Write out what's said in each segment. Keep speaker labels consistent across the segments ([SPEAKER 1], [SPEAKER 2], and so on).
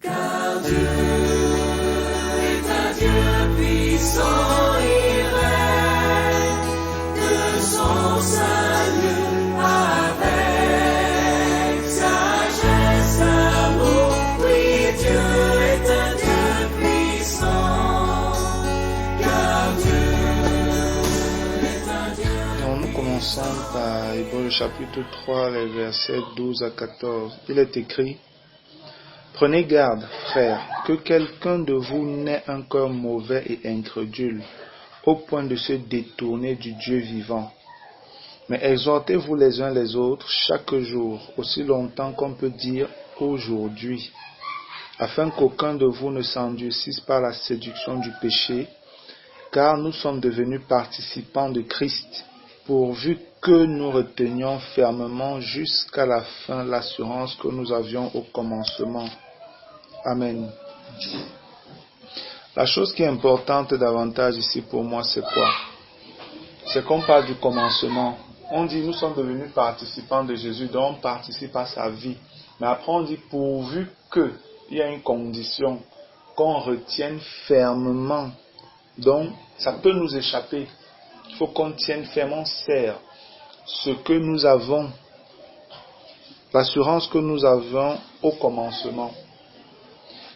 [SPEAKER 1] Car Dieu est un Dieu puissant, il règne de son salut avec sagesse, amour. Oui, Dieu est un Dieu puissant, car Dieu est un Dieu.
[SPEAKER 2] Donc, nous commençons par Hébreux chapitre 3, les versets 12 à 14. Il est écrit: Prenez garde, frères, que quelqu'un de vous n'ait un cœur mauvais et incrédule, au point de se détourner du Dieu vivant. Mais exhortez-vous les uns les autres chaque jour, aussi longtemps qu'on peut dire aujourd'hui, afin qu'aucun de vous ne s'endurcisse par la séduction du péché, car nous sommes devenus participants de Christ, pourvu que nous retenions fermement jusqu'à la fin l'assurance que nous avions au commencement. Amen. La chose qui est importante davantage ici pour moi, c'est quoi? C'est qu'on parle du commencement. On dit nous sommes devenus participants de Jésus, donc on participe à sa vie. Mais après on dit pourvu que, il y a une condition, qu'on retienne fermement. Donc ça peut nous échapper. Il faut qu'on tienne fermement serre ce que nous avons, l'assurance que nous avons au commencement.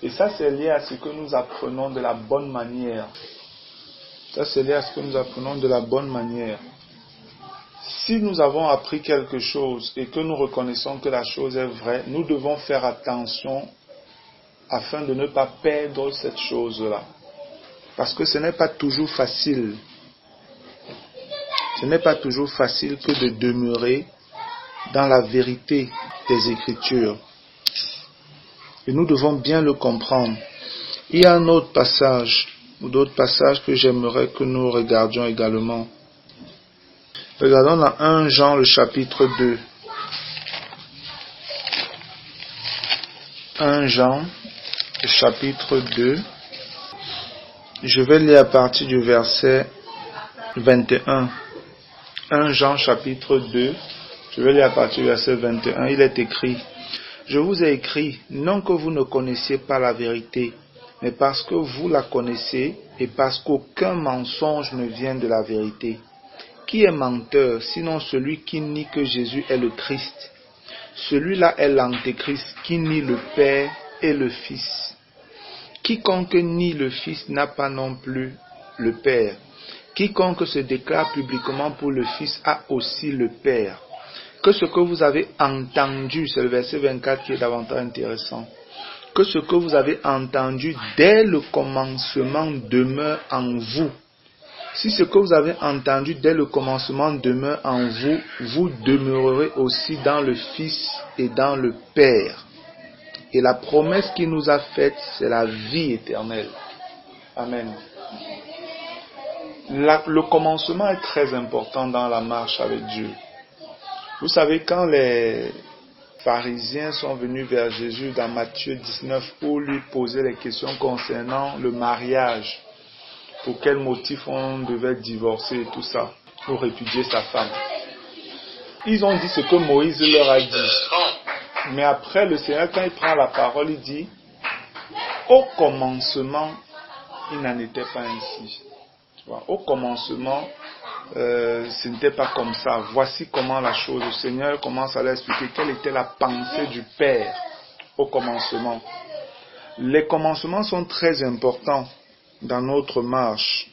[SPEAKER 2] Et ça, c'est lié à ce que nous apprenons de la bonne manière. Ça, c'est lié à ce que nous apprenons de la bonne manière. Si nous avons appris quelque chose et que nous reconnaissons que la chose est vraie, nous devons faire attention afin de ne pas perdre cette chose-là. Parce que ce n'est pas toujours facile. Ce n'est pas toujours facile que de demeurer dans la vérité des Écritures. Et nous devons bien le comprendre. Il y a un autre passage, ou d'autres passages que j'aimerais que nous regardions également. Regardons dans 1 Jean, le chapitre 2. 1 Jean, le chapitre 2. Je vais lire à partir du verset 21. 1 Jean, chapitre 2. Je vais lire à partir du verset 21. Il est écrit: Je vous ai écrit, non que vous ne connaissiez pas la vérité, mais parce que vous la connaissez et parce qu'aucun mensonge ne vient de la vérité. Qui est menteur, sinon celui qui nie que Jésus est le Christ? Celui-là est l'antéchrist qui nie le Père et le Fils. Quiconque nie le Fils n'a pas non plus le Père. Quiconque se déclare publiquement pour le Fils a aussi le Père. Que ce que vous avez entendu, c'est le verset 24 qui est davantage intéressant, que ce que vous avez entendu dès le commencement demeure en vous. Si ce que vous avez entendu dès le commencement demeure en vous, vous demeurerez aussi dans le Fils et dans le Père. Et la promesse qu'il nous a faite, c'est la vie éternelle. Amen. Le commencement est très important dans la marche avec Dieu. Vous savez, quand les pharisiens sont venus vers Jésus dans Matthieu 19 pour lui poser les questions concernant le mariage, pour quel motif on devait divorcer et tout ça, pour répudier sa femme, ils ont dit ce que Moïse leur a dit. Mais après, le Seigneur, quand il prend la parole, il dit: au commencement, il n'en était pas ainsi. Tu vois, au commencement, ce n'était pas comme ça. Voici comment la chose. Le Seigneur commence à leur expliquer quelle était la pensée du Père au commencement. Les commencements sont très importants dans notre marche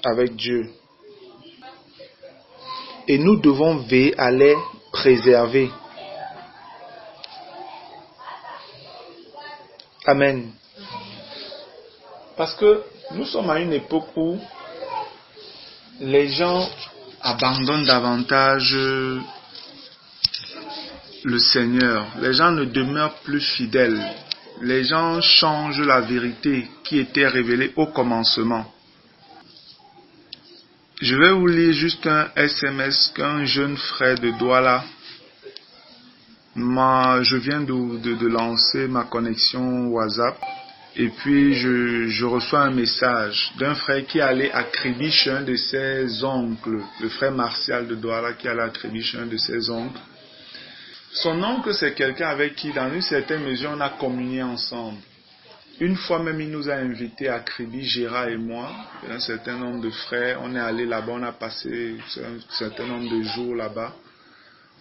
[SPEAKER 2] avec Dieu. Et nous devons veiller à les préserver. Amen. Parce que nous sommes à une époque où les gens abandonnent davantage le Seigneur. Les gens ne demeurent plus fidèles. Les gens changent la vérité qui était révélée au commencement. Je vais vous lire juste un SMS qu'un jeune frère de Douala. Je viens de lancer ma connexion WhatsApp. Et puis je reçois un message d'un frère qui allait à Kribiche, un de ses oncles, le frère Martial de Douala qui allait à Kribiche, un de ses oncles. Son oncle, c'est quelqu'un avec qui, dans une certaine mesure, on a communié ensemble. Une fois même, il nous a invités à Kribi, Gérard et moi, et un certain nombre de frères. On est allé là-bas, on a passé un certain nombre de jours là-bas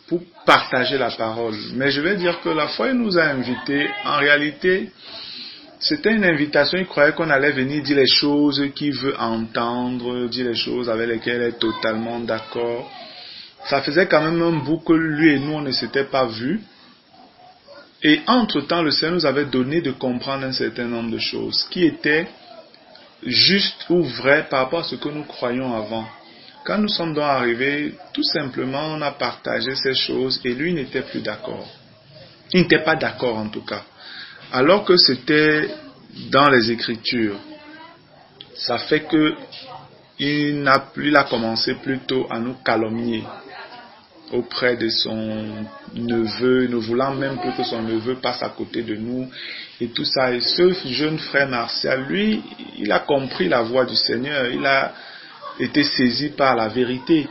[SPEAKER 2] pour partager la parole. Mais je vais dire que la fois il nous a invités, en réalité, c'était une invitation. Il croyait qu'on allait venir dire les choses qu'il veut entendre, dire les choses avec lesquelles il est totalement d'accord. Ça faisait quand même un bout que lui et nous, on ne s'était pas vus. Et entre-temps, le Seigneur nous avait donné de comprendre un certain nombre de choses qui étaient justes ou vraies par rapport à ce que nous croyions avant. Quand nous sommes donc arrivés, tout simplement, on a partagé ces choses et lui n'était plus d'accord. Il n'était pas d'accord en tout cas. Alors que c'était dans les Écritures. Ça fait que il a commencé plutôt à nous calomnier auprès de son neveu, ne voulant même plus que son neveu passe à côté de nous et tout ça. Et ce jeune frère Martial, lui, il a compris la voix du Seigneur, il a été saisi par la vérité.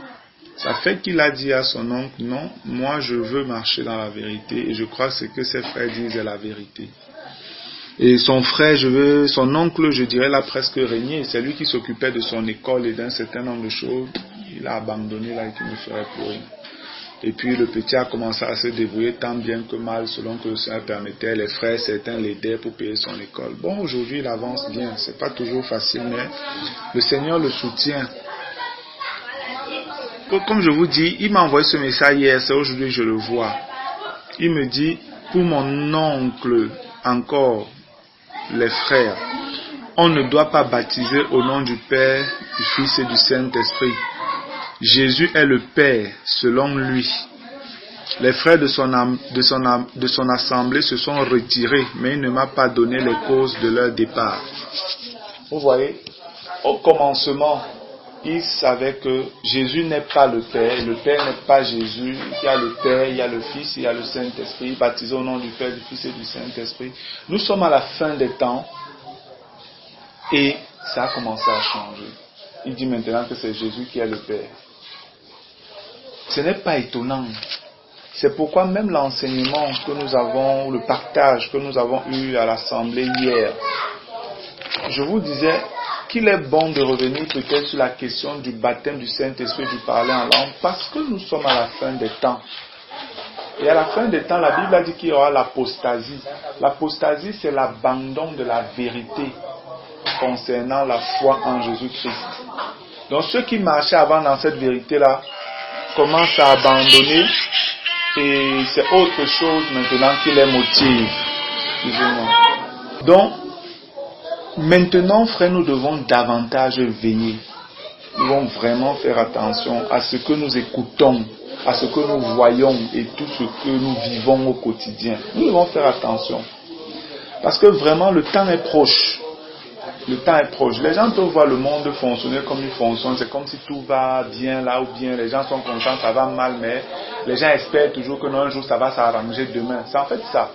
[SPEAKER 2] Ça fait qu'il a dit à son oncle, non, moi je veux marcher dans la vérité et je crois que ce que ses frères disent est la vérité. Et son frère, son oncle, je dirais, l'a presque régné. C'est lui qui s'occupait de son école et d'un certain nombre de choses. Il a abandonné là et qu'il ne ferait plus rien. Et puis le petit a commencé à se débrouiller tant bien que mal selon que le Seigneur permettait. Les frères, certains l'aidaient pour payer son école. Bon, aujourd'hui il avance bien. C'est pas toujours facile, mais le Seigneur le soutient. Comme je vous dis, il m'a envoyé ce message hier, c'est aujourd'hui je le vois. Il me dit, pour mon oncle, encore, les frères, on ne doit pas baptiser au nom du Père, du Fils et du Saint-Esprit. Jésus est le Père, selon lui. Les frères de son assemblée se sont retirés, mais il ne m'a pas donné les causes de leur départ. Vous voyez, au commencement, il savait que Jésus n'est pas le Père n'est pas Jésus. Il y a le Père, il y a le Fils, il y a le Saint-Esprit, baptisé au nom du Père, du Fils et du Saint-Esprit. Nous sommes à la fin des temps et ça a commencé à changer. Il dit maintenant que c'est Jésus qui est le Père. Ce n'est pas étonnant. C'est pourquoi même l'enseignement que nous avons, le partage que nous avons eu à l'assemblée hier, je vous disais qu'il est bon de revenir peut-être sur la question du baptême du Saint-Esprit, du parler en langue, parce que nous sommes à la fin des temps. Et à la fin des temps, la Bible a dit qu'il y aura l'apostasie. L'apostasie, c'est l'abandon de la vérité concernant la foi en Jésus-Christ. Donc ceux qui marchaient avant dans cette vérité-là commencent à abandonner et c'est autre chose maintenant qui les motive. Donc, maintenant, frères, nous devons davantage veiller. Nous devons vraiment faire attention à ce que nous écoutons, à ce que nous voyons et tout ce que nous vivons au quotidien. Nous devons faire attention. Parce que vraiment, le temps est proche. Le temps est proche. Les gens peuvent voir le monde fonctionner comme il fonctionne. C'est comme si tout va bien là ou bien. Les gens sont contents, ça va mal, mais les gens espèrent toujours que non, un jour ça va s'arranger demain. C'est en fait ça.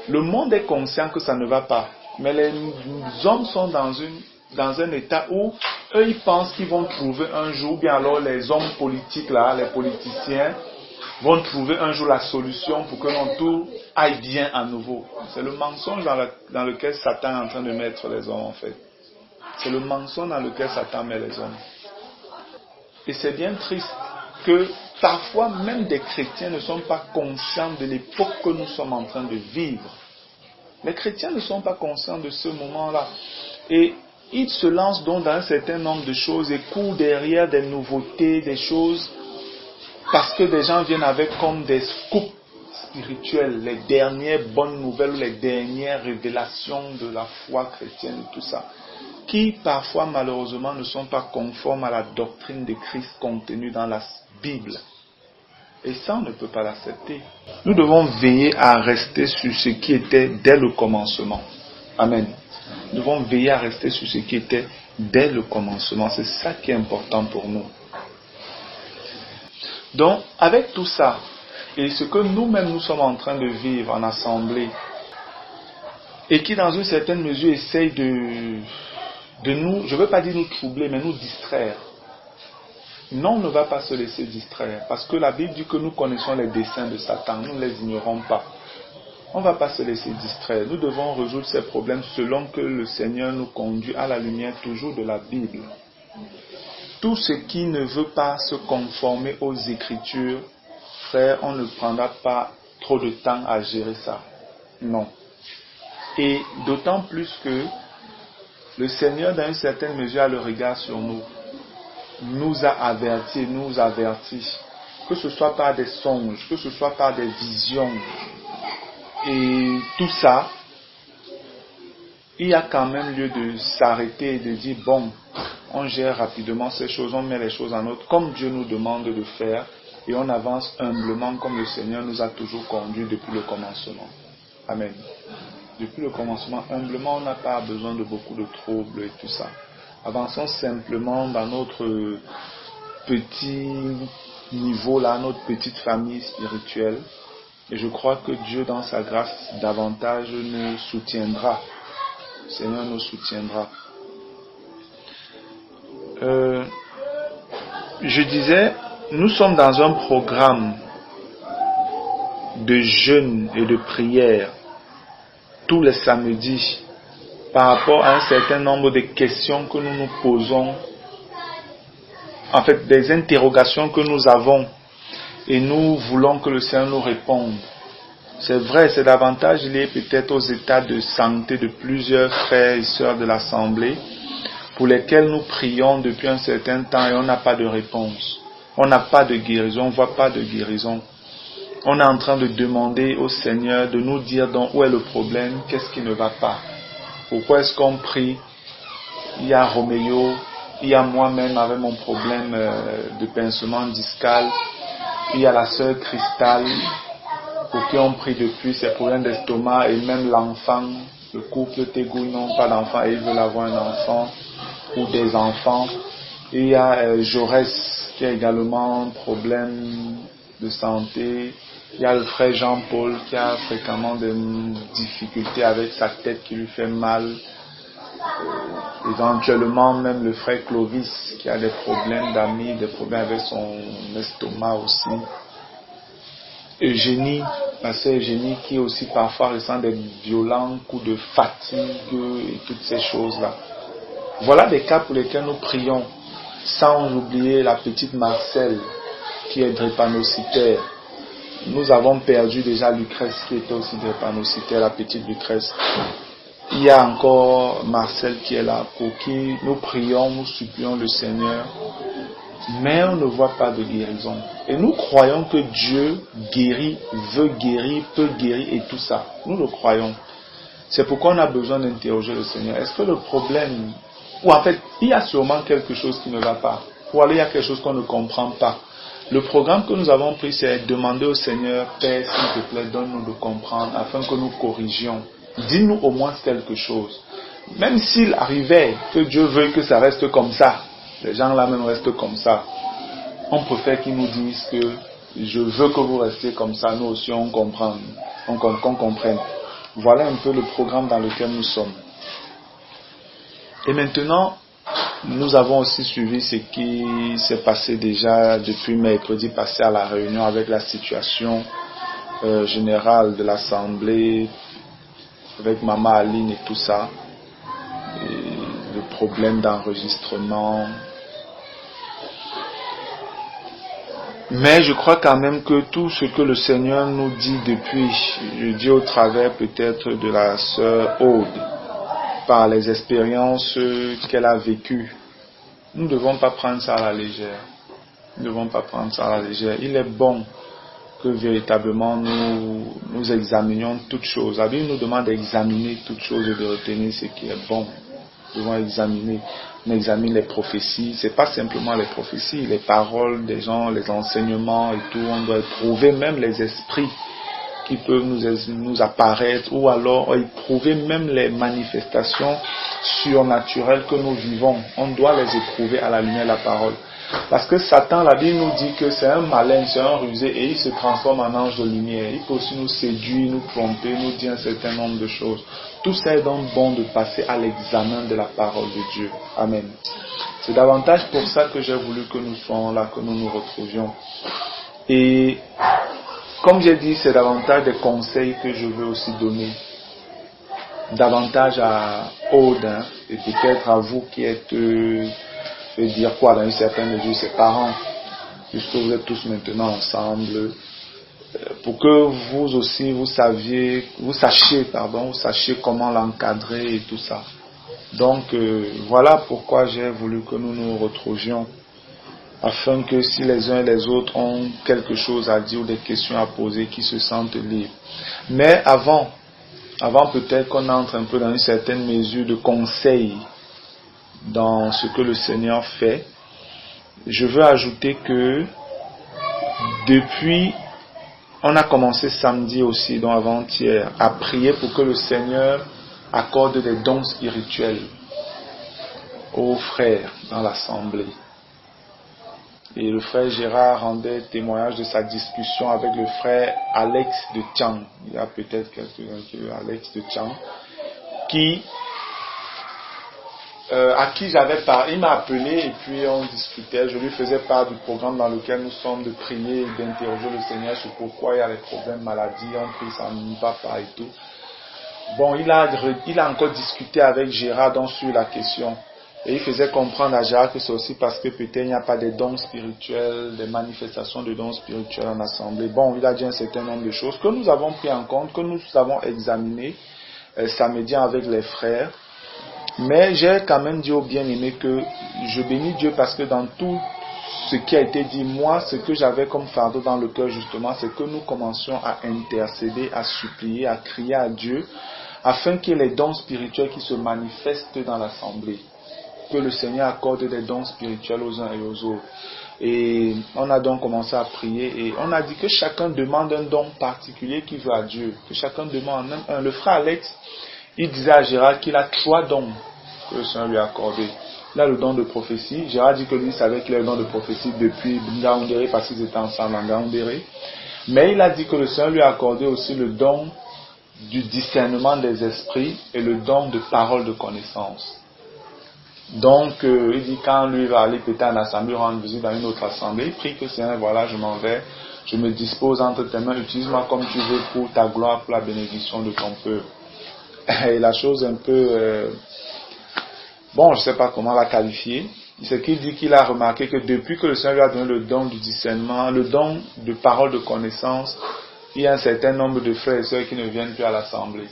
[SPEAKER 2] Le monde est conscient que ça ne va pas. Mais les hommes sont dans un état où eux ils pensent qu'ils vont trouver un jour, bien alors les hommes politiques là, les politiciens vont trouver un jour la solution pour que tout aille bien à nouveau. C'est le mensonge dans lequel Satan est en train de mettre les hommes en fait. C'est le mensonge dans lequel Satan met les hommes. Et c'est bien triste que parfois même des chrétiens ne sont pas conscients de l'époque que nous sommes en train de vivre. Les chrétiens ne sont pas conscients de ce moment-là. Et ils se lancent donc dans un certain nombre de choses et courent derrière des nouveautés, des choses, parce que des gens viennent avec comme des scoops spirituels, les dernières bonnes nouvelles, les dernières révélations de la foi chrétienne et tout ça, qui parfois malheureusement ne sont pas conformes à la doctrine de Christ contenue dans la Bible. Et ça, on ne peut pas l'accepter. Nous devons veiller à rester sur ce qui était dès le commencement. Amen. Nous devons veiller à rester sur ce qui était dès le commencement. C'est ça qui est important pour nous. Donc, avec tout ça, et ce que nous-mêmes nous sommes en train de vivre en assemblée, et qui dans une certaine mesure essaye de nous, je ne veux pas dire nous troubler, mais nous distraire. Non, on ne va pas se laisser distraire. Parce que la Bible dit que nous connaissons les desseins de Satan. Nous ne les ignorons pas. On ne va pas se laisser distraire. Nous devons résoudre ces problèmes selon que le Seigneur nous conduit à la lumière toujours de la Bible. Tout ce qui ne veut pas se conformer aux Écritures, frère, on ne prendra pas trop de temps à gérer ça. Non. Et d'autant plus que le Seigneur, dans une certaine mesure, a le regard sur nous. Nous a avertis, nous avertit. Que ce soit par des songes, que ce soit par des visions. Et tout ça, il y a quand même lieu de s'arrêter et de dire, bon, on gère rapidement ces choses, on met les choses en ordre, comme Dieu nous demande de faire, et on avance humblement comme le Seigneur nous a toujours conduits depuis le commencement. Amen. Depuis le commencement, humblement, on n'a pas besoin de beaucoup de troubles et tout ça. Avançons simplement dans notre petit niveau là, notre petite famille spirituelle. Et je crois que Dieu, dans sa grâce, davantage nous soutiendra. Le Seigneur nous soutiendra. Je disais, nous sommes dans un programme de jeûne et de prière tous les samedis par rapport à un certain nombre de questions que nous nous posons, en fait des interrogations que nous avons et nous voulons que le Seigneur nous réponde. C'est vrai, c'est davantage lié peut-être aux états de santé de plusieurs frères et sœurs de l'Assemblée pour lesquels nous prions depuis un certain temps et on n'a pas de réponse. On n'a pas de guérison, on ne voit pas de guérison. On est en train de demander au Seigneur de nous dire donc où est le problème, qu'est-ce qui ne va pas. Pourquoi est-ce qu'on prie? Il y a Roméo, il y a moi-même avec mon problème de pincement discal, il y a la sœur Cristal, pour qui on prie depuis ses problèmes d'estomac, et même l'enfant, le couple Tégouille n'ont pas d'enfant et ils veulent avoir un enfant ou des enfants. Il y a Jaurès qui a également un problème de santé. Il y a le frère Jean-Paul qui a fréquemment des difficultés avec sa tête qui lui fait mal. Éventuellement même le frère Clovis qui a des problèmes d'amis, des problèmes avec son estomac aussi. Eugénie, ma sœur Eugénie qui aussi parfois ressent des violents coups de fatigue et toutes ces choses-là. Voilà des cas pour lesquels nous prions, sans oublier la petite Marcelle qui est drépanocytaire. Nous avons perdu déjà Lucrèce qui était aussi drépanocytaire, la petite Lucrèce. Il y a encore Marcel qui est là, pour qui nous prions, nous supplions le Seigneur, mais on ne voit pas de guérison. Et nous croyons que Dieu guérit, veut guérir, peut guérir et tout ça. Nous le croyons. C'est pourquoi on a besoin d'interroger le Seigneur. Est-ce que le problème, ou en fait, il y a sûrement quelque chose qui ne va pas, ou alors il y a quelque chose qu'on ne comprend pas. Le programme que nous avons pris, c'est demander au Seigneur, Père, s'il te plaît, donne-nous de comprendre, afin que nous corrigions. Dis-nous au moins quelque chose. Même s'il arrivait que Dieu veuille que ça reste comme ça, les gens là même restent comme ça, on préfère qu'ils nous disent que je veux que vous restiez comme ça, nous aussi on comprend, qu'on comprenne. Voilà un peu le programme dans lequel nous sommes. Et maintenant, nous avons aussi suivi ce qui s'est passé déjà depuis mercredi passé à la réunion avec la situation générale de l'Assemblée, avec Maman Aline et tout ça, et le problème d'enregistrement. Mais je crois quand même que tout ce que le Seigneur nous dit depuis, je dis au travers peut-être de la sœur Aude, par les expériences qu'elle a vécues, nous ne devons pas prendre ça à la légère. Nous ne devons pas prendre ça à la légère. Il est bon que véritablement nous examinions toutes choses. La Bible nous demande d'examiner toutes choses et de retenir ce qui est bon. Nous devons examiner. On examine les prophéties. C'est pas simplement les prophéties, les paroles des gens, les enseignements et tout. On doit éprouver même les esprits qui peuvent nous apparaître, ou alors éprouver même les manifestations surnaturelles que nous vivons. On doit les éprouver à la lumière de la parole. Parce que Satan, la Bible nous dit que c'est un malin, c'est un rusé et il se transforme en ange de lumière. Il peut aussi nous séduire, nous tromper, nous dire un certain nombre de choses. Tout ça est donc bon de passer à l'examen de la parole de Dieu. Amen. C'est davantage pour ça que j'ai voulu que nous soyons là, que nous nous retrouvions. Et comme j'ai dit, c'est davantage des conseils que je veux aussi donner. Davantage à Aude, hein, et peut-être à vous qui êtes, je vais dire quoi, dans une certaine mesure, ses parents, puisque vous êtes tous maintenant ensemble, pour que vous aussi, vous sachiez comment l'encadrer et tout ça. Donc, voilà pourquoi j'ai voulu que nous nous retrouvions, afin que si les uns et les autres ont quelque chose à dire ou des questions à poser, qu'ils se sentent libres. Mais avant peut-être qu'on entre un peu dans une certaine mesure de conseil dans ce que le Seigneur fait, je veux ajouter que depuis, on a commencé samedi aussi, donc avant-hier, à prier pour que le Seigneur accorde des dons spirituels aux frères dans l'assemblée. Et le frère Gérard rendait témoignage de sa discussion avec le frère Alex de Tian. Il y a peut-être quelqu'un qui est Alex de Tian, à qui j'avais parlé. Il m'a appelé et puis on discutait. Je lui faisais part du programme dans lequel nous sommes, de prier et d'interroger le Seigneur sur pourquoi il y a les problèmes, maladies, on prie, ça ne va pas et tout. Bon, il a encore discuté avec Gérard donc sur la question. Et il faisait comprendre à Gérard que c'est aussi parce que peut-être il n'y a pas des dons spirituels, des manifestations de dons spirituels en assemblée. Bon, il a dit un certain nombre de choses que nous avons pris en compte, que nous avons examiné samedi avec les frères. Mais j'ai quand même dit aux bien-aimés que je bénis Dieu parce que dans tout ce qui a été dit, moi, ce que j'avais comme fardeau dans le cœur justement, c'est que nous commencions à intercéder, à supplier, à crier à Dieu, afin qu'il y ait les dons spirituels qui se manifestent dans l'assemblée. Que le Seigneur accorde des dons spirituels aux uns et aux autres. Et on a donc commencé à prier et on a dit que chacun demande un don particulier qu'il veut à Dieu. Que chacun demande un. Le frère Alex, il disait à Gérard qu'il a 3 dons que le Seigneur lui a accordés. Il a le don de prophétie. Gérard dit que lui savait qu'il a le don de prophétie depuis Ngaoundéré parce qu'ils étaient ensemble en Ngaoundéré. Mais il a dit que le Seigneur lui a accordé aussi le don du discernement des esprits et le don de parole de connaissance. Donc, il dit quand lui va aller peut-être en assemblée, rendre visite dans une autre assemblée, il prie que Seigneur, voilà, je m'en vais, je me dispose entre tes mains, utilise-moi comme tu veux pour ta gloire, pour la bénédiction de ton peuple. Et la chose un peu, je ne sais pas comment la qualifier, c'est qu'il dit qu'il a remarqué que depuis que le Seigneur lui a donné le don du discernement, le don de parole de connaissance, il y a un certain nombre de frères et sœurs qui ne viennent plus à l'assemblée.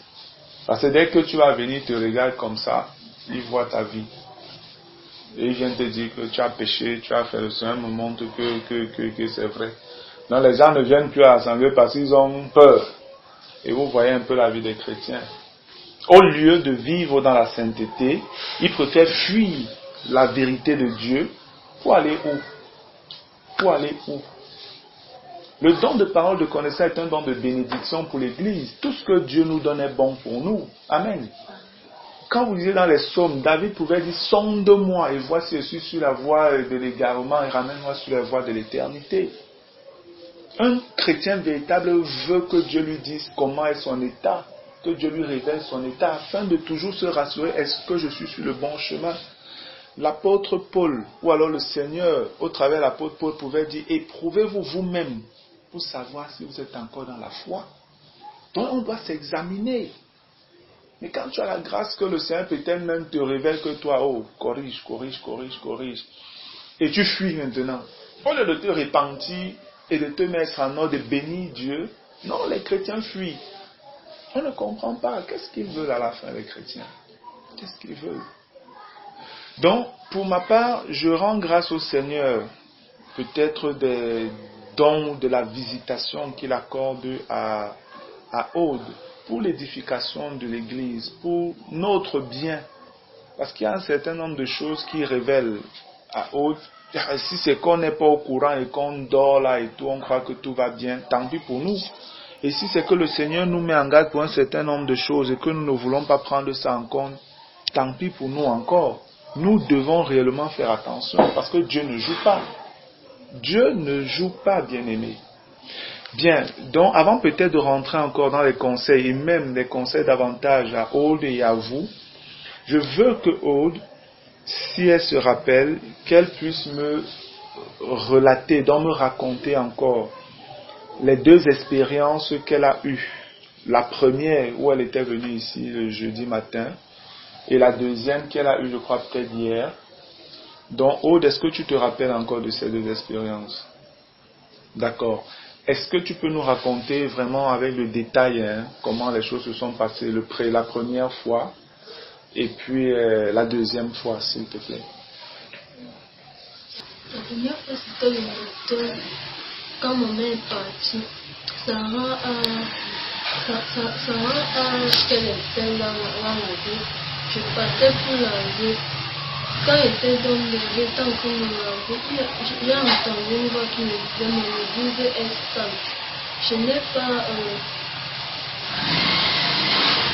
[SPEAKER 2] Parce que dès que tu vas venir, te regardes comme ça, ils voient ta vie. Et ils viennent te dire que tu as péché, tu as fait le Seigneur me montre que c'est vrai. Donc les gens ne viennent plus à l'assemblée parce qu'ils ont peur. Et vous voyez un peu la vie des chrétiens. Au lieu de vivre dans la sainteté, ils préfèrent fuir la vérité de Dieu pour aller où? Le don de parole de connaissance est un don de bénédiction pour l'Église. Tout ce que Dieu nous donne est bon pour nous. Amen. Quand vous lisez dans les psaumes, David pouvait dire « Sonde-moi et vois si je suis sur la voie de l'égarement et ramène-moi sur la voie de l'éternité. » Un chrétien véritable veut que Dieu lui dise comment est son état, que Dieu lui révèle son état, afin de toujours se rassurer, est-ce que je suis sur le bon chemin? L'apôtre Paul, ou alors le Seigneur, au travers de l'apôtre Paul, pouvait dire « Éprouvez-vous vous-même pour savoir si vous êtes encore dans la foi. » Donc on doit s'examiner. Mais quand tu as la grâce que le Seigneur peut-être même te révèle que toi, corrige. Et tu fuis maintenant. Au lieu de te repentir et de te mettre en ordre, de bénir Dieu, non, les chrétiens fuient. On ne comprend pas. Qu'est-ce qu'ils veulent à la fin, les chrétiens? Qu'est-ce qu'ils veulent? Donc, pour ma part, je rends grâce au Seigneur, peut-être des dons de la visitation qu'il accorde à Aude, pour l'édification de l'Église, pour notre bien. Parce qu'il y a un certain nombre de choses qui révèlent à Aude. Si c'est qu'on n'est pas au courant et qu'on dort là et tout, on croit que tout va bien, tant pis pour nous. Et si c'est que le Seigneur nous met en garde pour un certain nombre de choses et que nous ne voulons pas prendre ça en compte, tant pis pour nous encore. nous devons réellement faire attention parce que Dieu ne joue pas. Dieu ne joue pas, bien-aimé. Bien, donc avant peut-être de rentrer encore dans les conseils et même des conseils davantage à Aude et à vous, je veux que Aude, si elle se rappelle, qu'elle puisse me relater, donc me raconter encore les deux expériences qu'elle a eues. La première où elle était venue ici le jeudi matin et la deuxième qu'elle a eue, je crois, peut-être hier. Donc, Aude, est-ce que tu te rappelles encore de ces deux expériences? D'accord. Est-ce que tu peux nous raconter vraiment avec le détail comment les choses se sont passées la première fois et puis la deuxième fois, s'il te plaît?
[SPEAKER 3] La première fois, c'était le matin, quand ma mère est partie. Sarah a fait les scènes dans la vie. Je partais pour la vie. Quand j'étais dans le lit, tant que je me lavais, j'ai entendu une voix qui me disait, mon église est stable. Je n'ai pas...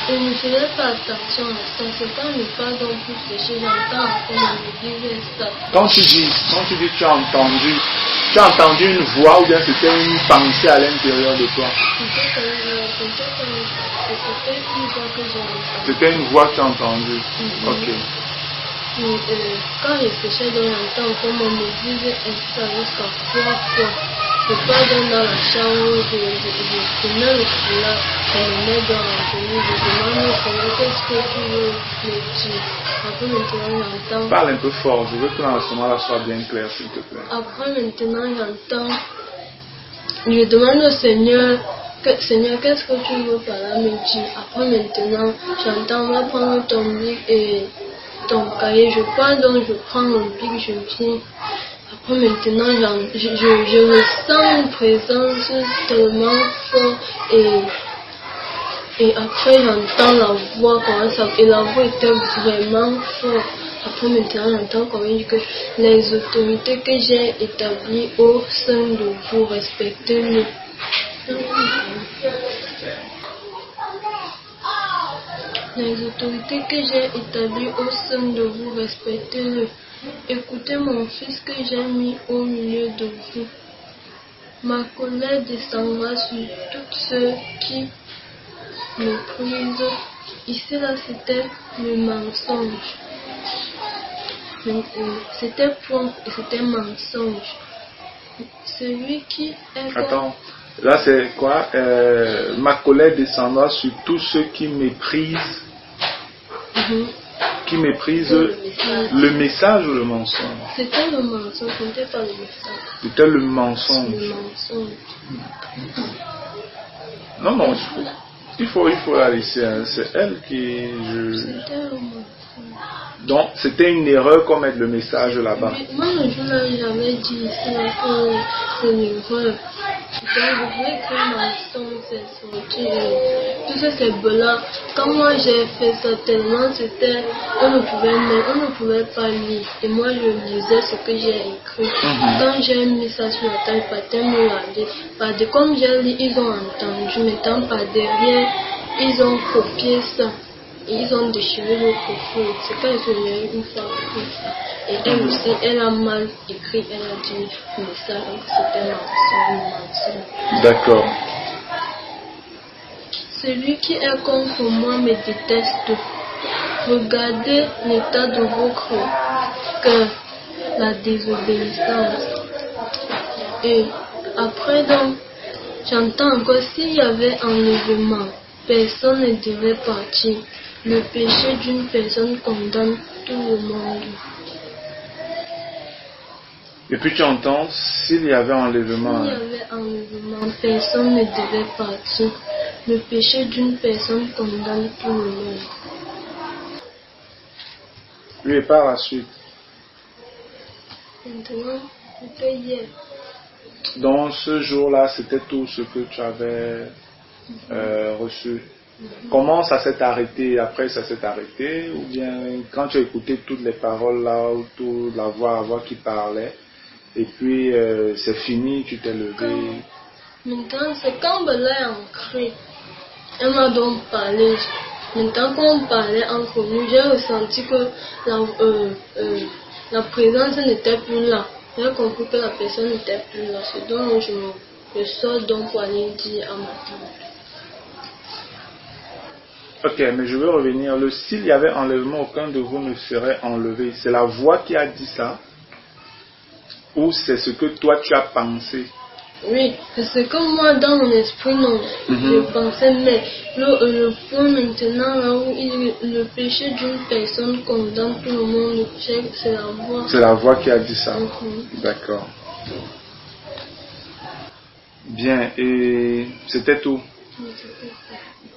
[SPEAKER 3] je ne faisais pas attention à ça. C'est quand je pars dans pour sécher, j'entends encore mon église est stable.
[SPEAKER 2] Quand tu dis tu as entendu une voix ou bien c'était une pensée à l'intérieur de toi?
[SPEAKER 3] C'était une voix que j'ai entendue.
[SPEAKER 2] C'était une voix que tu as entendue. Ok.
[SPEAKER 3] Quand je séchais dans l'entend encore mon église est stable jusqu'à 3 fois. Je pars dans la chambre, je mets le foulard, je me mets dans la tenue, je demande au Seigneur qu'est-ce que tu veux me dire. Après maintenant j'entends.
[SPEAKER 2] Parle un peu fort, je veux que l'enseignement soit bien clair, s'il te plaît.
[SPEAKER 3] Après maintenant j'entends. Je demande au Seigneur, Seigneur, qu'est-ce que tu veux par là me dire. Après maintenant j'entends, on va prendre ton bic et ton cahier. Je pars donc, je prends mon bic, je viens. Après maintenant, je ressens une présence tellement forte et après j'entends la voix comment ça, et la voix était vraiment forte. Après maintenant, j'entends comment il dit que les autorités que j'ai établies au sein de vous, respectez-les. Les autorités que j'ai établies au sein de vous, respectez-le. Écoutez mon fils que j'ai mis au milieu de vous. Ma colère descendra sur tous ceux qui méprisent. Ici, là, c'était le mensonge. C'était point et c'était mensonge. Celui qui est...
[SPEAKER 2] Attends, là c'est quoi? Ma colère descendra sur tous ceux qui méprisent. Qui méprisent le message ou le mensonge?
[SPEAKER 3] C'était le mensonge, ce n'était pas le message.
[SPEAKER 2] C'était le mensonge.
[SPEAKER 3] Le mensonge.
[SPEAKER 2] Non, il faut la laisser. Hein. C'est elle qui...
[SPEAKER 3] C'était le mensonge.
[SPEAKER 2] Donc, c'était une erreur comme être le message là-bas.
[SPEAKER 3] Moi, le jour-là, j'avais dit ici que c'est une erreur. Donc, je voulais que ma son s'est sorti. Tout ça, c'est blanc. Quand moi, j'ai fait ça tellement, c'était... On ne pouvait pas lire. Et moi, je lisais ce que j'ai écrit. Quand j'ai mis ça sur la table, pas tellement regarder. Comme j'ai lu, ils ont entendu. Mettant par derrière, ils ont copié ça. Et ils ont déchiré le coffre. C'est quand ils ont eu une fois pour ça. Et elle aussi, elle a mal écrit, elle a dit le message, donc c'était mensonge.
[SPEAKER 2] D'accord.
[SPEAKER 3] Celui qui est contre moi me déteste. Regardez l'état de votre cœur, la désobéissance. Et après donc, j'entends encore s'il y avait enlèvement, personne ne devait partir. Le péché d'une personne condamne tout le monde.
[SPEAKER 2] Et puis tu entends, s'il y avait enlèvement...
[SPEAKER 3] S'il y avait enlèvement, personne ne devait partir. Le péché d'une personne condamne tout le monde.
[SPEAKER 2] Oui, et par la suite.
[SPEAKER 3] Maintenant, c'était hier.
[SPEAKER 2] Donc ce jour-là, c'était tout ce que tu avais reçu. Comment ça s'est arrêté? Après, ça s'est arrêté? Ou bien quand tu as écouté toutes les paroles là, ou toute la voix qui parlait, et puis c'est fini, tu t'es levé?
[SPEAKER 3] Maintenant, c'est quand Bella est entrée. Elle m'a donc parlé. Maintenant, quand on parlait entre nous, j'ai ressenti que la présence n'était plus là. J'ai compris que la personne n'était plus là. C'est donc je sors donc pour aller dire à ma tante.
[SPEAKER 2] Ok, mais je veux revenir. S'il y avait enlèvement, aucun de vous ne serait enlevé. C'est la voix qui a dit ça? Ou c'est ce que toi tu as pensé?
[SPEAKER 3] Oui, parce que moi dans mon esprit, non, je pensais, mais le point maintenant là où le péché d'une personne condamne tout le monde, c'est la voix.
[SPEAKER 2] C'est la voix qui a dit ça. D'accord. Bien, et c'était tout.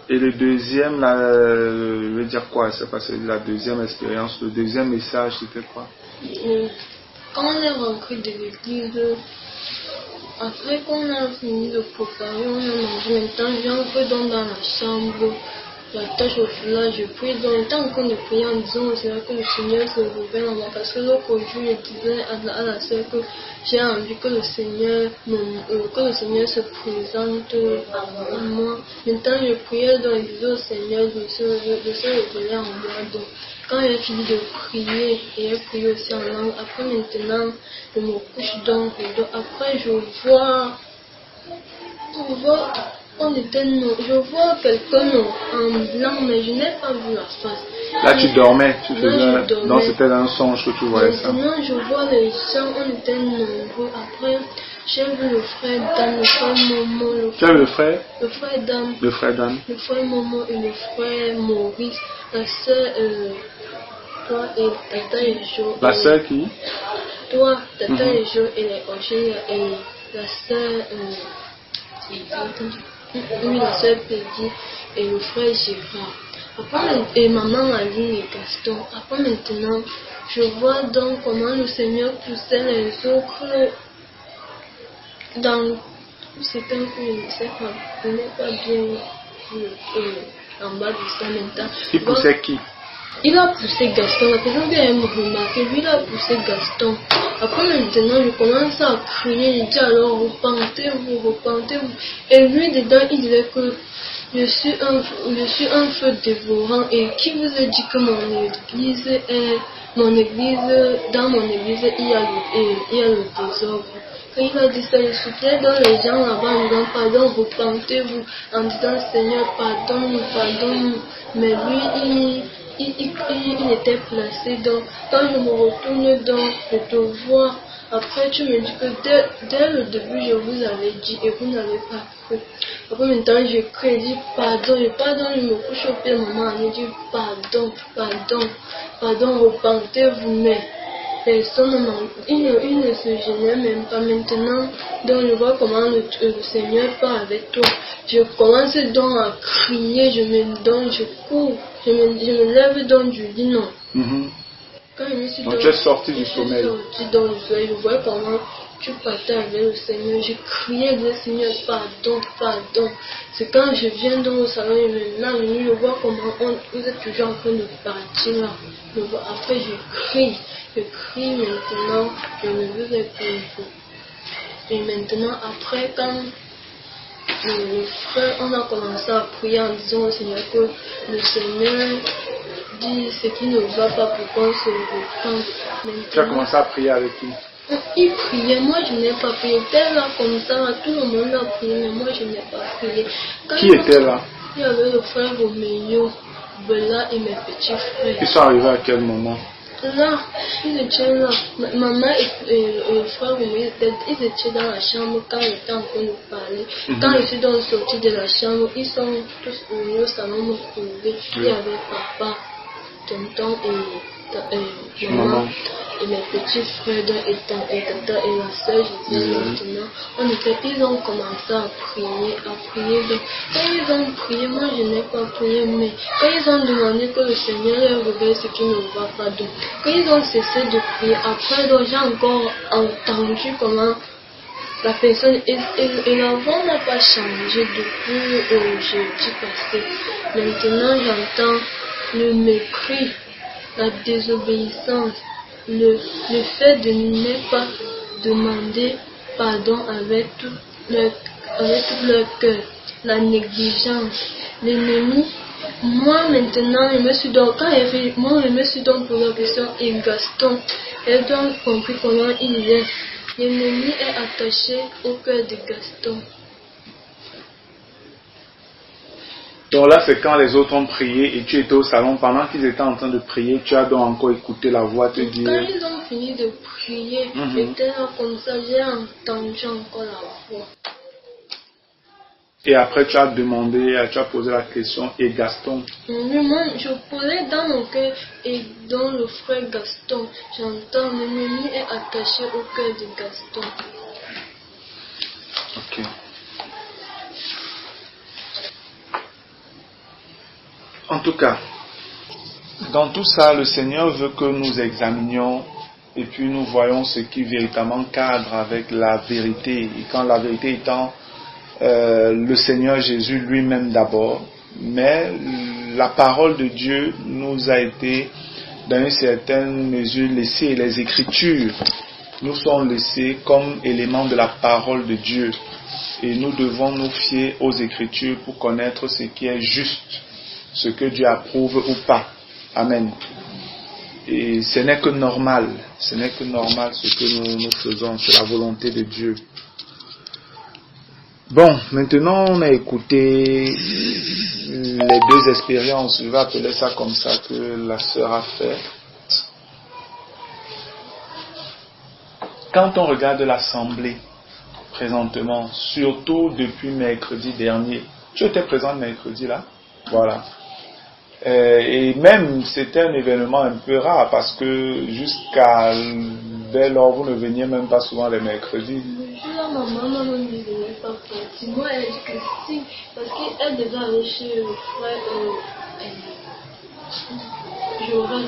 [SPEAKER 2] Et le deuxième, là, je veux dire quoi? C'est pas la deuxième expérience, le deuxième message, c'était quoi?
[SPEAKER 3] Quand on est rentré de l'église, après qu'on a fini de préparer, on a mangé. Maintenant, j'entre dans la chambre, la tâche au foulard, je prie. Donc, le temps qu'on est prié en disant au Seigneur que le Seigneur se révèle en moi. Parce que l'autre jour, je disais à la soeur que j'ai envie que le Seigneur se présente à moi. Maintenant, je priais, donc je disais au Seigneur de se révéler en moi. Donc, quand j'ai fini de prier, et j'ai prié aussi en langue, après maintenant, je me couche donc, après je vois, je vois quelqu'un en blanc, mais je n'ai pas vu la face.
[SPEAKER 2] Là tu dormais,
[SPEAKER 3] Là, je dormais.
[SPEAKER 2] Non, c'était dans un songe que tu voyais ça.
[SPEAKER 3] Maintenant je vois les gens, on était nombreux. Après j'ai vu le frère Dan, le frère Momo.
[SPEAKER 2] Tu as le frère?
[SPEAKER 3] Le frère Dan.
[SPEAKER 2] Le frère Dan.
[SPEAKER 3] Le frère Momo et le frère Maurice. La soeur, toi et Tata et Jo.
[SPEAKER 2] La soeur qui?
[SPEAKER 3] Toi, Tata et Jo et les Angèles et la soeur, oui, la soeur Peggy et le frère Gérard. Après, et maman Aline et Gaston. Après maintenant, je vois donc comment le Seigneur poussait les autres dans. C'était un peu, je ne sais pas, je n'ai pas bien en bas de ça maintenant.
[SPEAKER 2] Il poussait qui?
[SPEAKER 3] Il a poussé Gaston, la personne vient me remarquer, lui il a poussé Gaston. Après maintenant, je commence à crier, je dis alors repentez-vous. Et lui dedans, il disait que je suis un feu dévorant. Et qui vous a dit que dans mon église, il y a le désordre. Quand il a dit ça, il soufflait dans les gens là-bas en disant pardon, repentez-vous, en disant Seigneur, pardonne. Mais lui, il était placé. Donc, quand je me retourne, donc, je te vois. Après, tu me dis que dès le début, je vous avais dit et vous n'avez pas cru. Après, maintenant, je crie, je dis pardon, je me couche au pied de maman, je dis pardon, repentez-vous, mais personne il ne se gênait même pas maintenant. Donc, je vois comment le Seigneur part avec toi. Je commence donc à crier, je cours, je me lève donc du lit, non. Quand je me suis
[SPEAKER 2] donc tu es sorti du sommeil.
[SPEAKER 3] Je voyais comment tu partais avec le Seigneur. J'ai crié, je disais Seigneur, pardon. C'est quand je viens dans le salon et maintenant je vois comment vous êtes toujours en train de partir là. Après je crie maintenant, je ne veux plus. Et maintenant après quand le frère, on a commencé à prier en disant au Seigneur que le Seigneur dit ce qui ne va pas pour qu'on se repente.
[SPEAKER 2] Tu as commencé à prier avec qui?
[SPEAKER 3] Il priait, moi je n'ai pas prié. Il était là comme ça, tout le monde a prié, mais moi je n'ai pas prié.
[SPEAKER 2] Qui était là?
[SPEAKER 3] Il y avait le frère Roméo, Bella et mes petits frères.
[SPEAKER 2] Ils sont arrivés à quel moment?
[SPEAKER 3] Là, ils étaient là. Maman et le frère Roméo, ils étaient dans la chambre quand ils étaient en train de parler. Quand je suis donc sortie de la chambre, ils sont tous venus au salon me trouver. Il y avait papa, tonton et maman. Et mes petits frères et tata et la soeur, je disais maintenant, ils ont commencé à prier. Donc, quand ils ont prié, moi je n'ai pas prié, mais quand ils ont demandé que le Seigneur leur révèle ce qui ne va pas, donc, quand ils ont cessé de prier, après, donc, j'ai encore entendu comment la personne, et la voix n'a pas changé depuis jeudi passé. Maintenant, j'entends le mépris, la désobéissance. Le fait de ne pas demander pardon avec tout leur cœur, la négligence. L'ennemi Moi maintenant, je me suis donc, je me suis donc posé la question, et Gaston, j'ai donc compris comment il est. L'ennemi est attaché au cœur de Gaston.
[SPEAKER 2] Donc là, c'est quand les autres ont prié et tu étais au salon. Pendant qu'ils étaient en train de prier, tu as donc encore écouté la voix te dire...
[SPEAKER 3] Quand ils ont fini de prier, j'étais là comme ça, j'ai entendu encore la voix.
[SPEAKER 2] Et après, tu as demandé, tu as posé la question, et Gaston?
[SPEAKER 3] Oui, moi, je posais dans mon cœur et dans le frère Gaston. J'entends, l'ennemi est attaché au cœur de Gaston.
[SPEAKER 2] Ok. En tout cas, dans tout ça, le Seigneur veut que nous examinions et puis nous voyons ce qui véritablement cadre avec la vérité. Et quand la vérité étant le Seigneur Jésus lui-même d'abord, mais la parole de Dieu nous a été dans une certaine mesure laissée. Les Écritures nous sont laissées comme éléments de la parole de Dieu. Et nous devons nous fier aux Écritures pour connaître ce qui est juste, ce que Dieu approuve ou pas. Amen. Et ce n'est que normal. Ce n'est que normal ce que nous faisons. C'est la volonté de Dieu. Bon, maintenant on a écouté les deux expériences, je vais appeler ça comme ça, que la sœur a fait. Quand on regarde l'assemblée, présentement, surtout depuis mercredi dernier, tu étais présent mercredi là? Voilà. Et même c'était un événement un peu rare parce que jusqu'à dès lors vous ne veniez même pas souvent les mercredis.
[SPEAKER 3] Là, ma maman ne venait pas partir. Moi, elle dit que si, parce qu'elle devait aller chez le frère Joël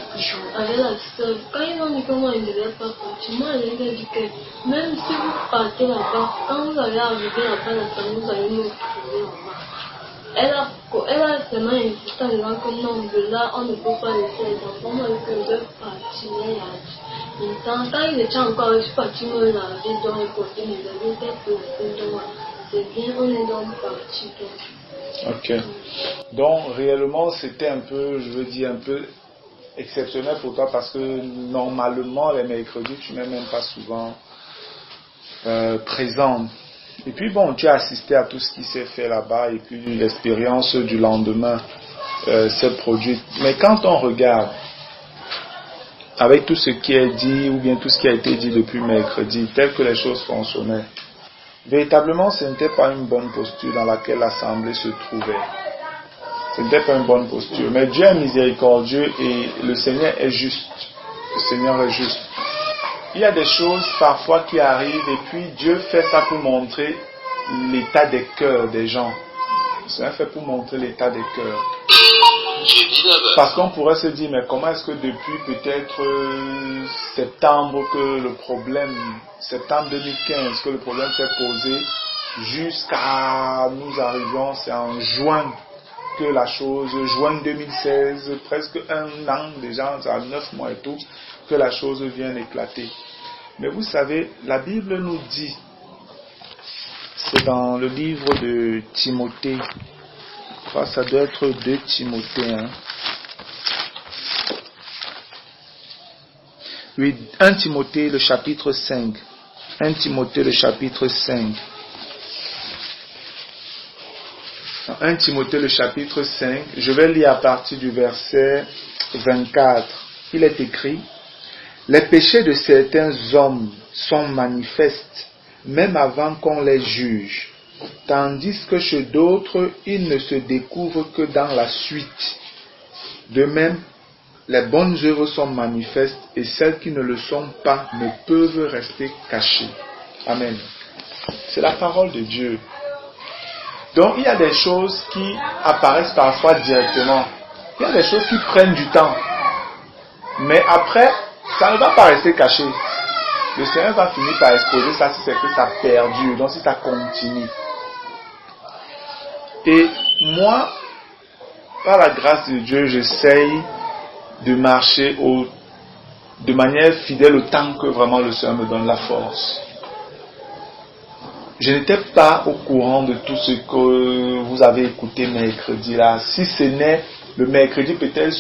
[SPEAKER 3] avec la soeur. Quand ils ont dit comment elle ne devait pas partir, moi, elle lui a dit que même si vous partez là-bas, quand vous allez arriver là-bas, vous allez nous trouver là-bas. Elle a seulement insisté en disant que non, de là, on ne peut pas laisser les enfants, moi, que je dois partir. Maintenant, quand il était encore, je suis partie me laver, donc et porter mes habits, c'est bien, on est donc parti.
[SPEAKER 2] Ok. Donc, réellement, c'était un peu, je veux dire, un peu exceptionnel pour toi parce que normalement, les mercredis, tu n'es même pas souvent présent. Et puis bon, tu as assisté à tout ce qui s'est fait là-bas et puis l'expérience du lendemain s'est produite. Mais quand on regarde avec tout ce qui est dit ou bien tout ce qui a été dit depuis mercredi, tel que les choses fonctionnaient, véritablement ce n'était pas une bonne posture dans laquelle l'assemblée se trouvait. Ce n'était pas une bonne posture. Mais Dieu est miséricordieux et le Seigneur est juste. Le Seigneur est juste. Il y a des choses parfois qui arrivent et puis Dieu fait ça pour montrer l'état des cœurs des gens. C'est fait pour montrer l'état des cœurs. Parce qu'on pourrait se dire, mais comment est-ce que depuis peut-être septembre que le problème, septembre 2015, que le problème s'est posé, jusqu'à nous arrivons, c'est en juin que la chose, juin 2016, presque un an déjà, ça a 9 mois et tout, que la chose vient éclater. Mais vous savez, la Bible nous dit, c'est dans le livre de Timothée, je crois que ça doit être 2 Timothée, hein. Oui, 1 Timothée le chapitre 5. 1 Timothée le chapitre 5. 1 Timothée le chapitre 5, je vais lire à partir du verset 24. Il est écrit: les péchés de certains hommes sont manifestes, même avant qu'on les juge, tandis que chez d'autres, ils ne se découvrent que dans la suite. De même, les bonnes œuvres sont manifestes et celles qui ne le sont pas ne peuvent rester cachées. Amen. C'est la parole de Dieu. Donc, il y a des choses qui apparaissent parfois directement. Il y a des choses qui prennent du temps. Mais après, ça ne va pas rester caché. Le Seigneur va finir par exposer ça si c'est que ça perdure, donc si ça continue. Et moi, par la grâce de Dieu, j'essaye de marcher de manière fidèle autant que vraiment le Seigneur me donne la force. Je n'étais pas au courant de tout ce que vous avez écouté mercredi là, si ce n'est le mercredi peut-être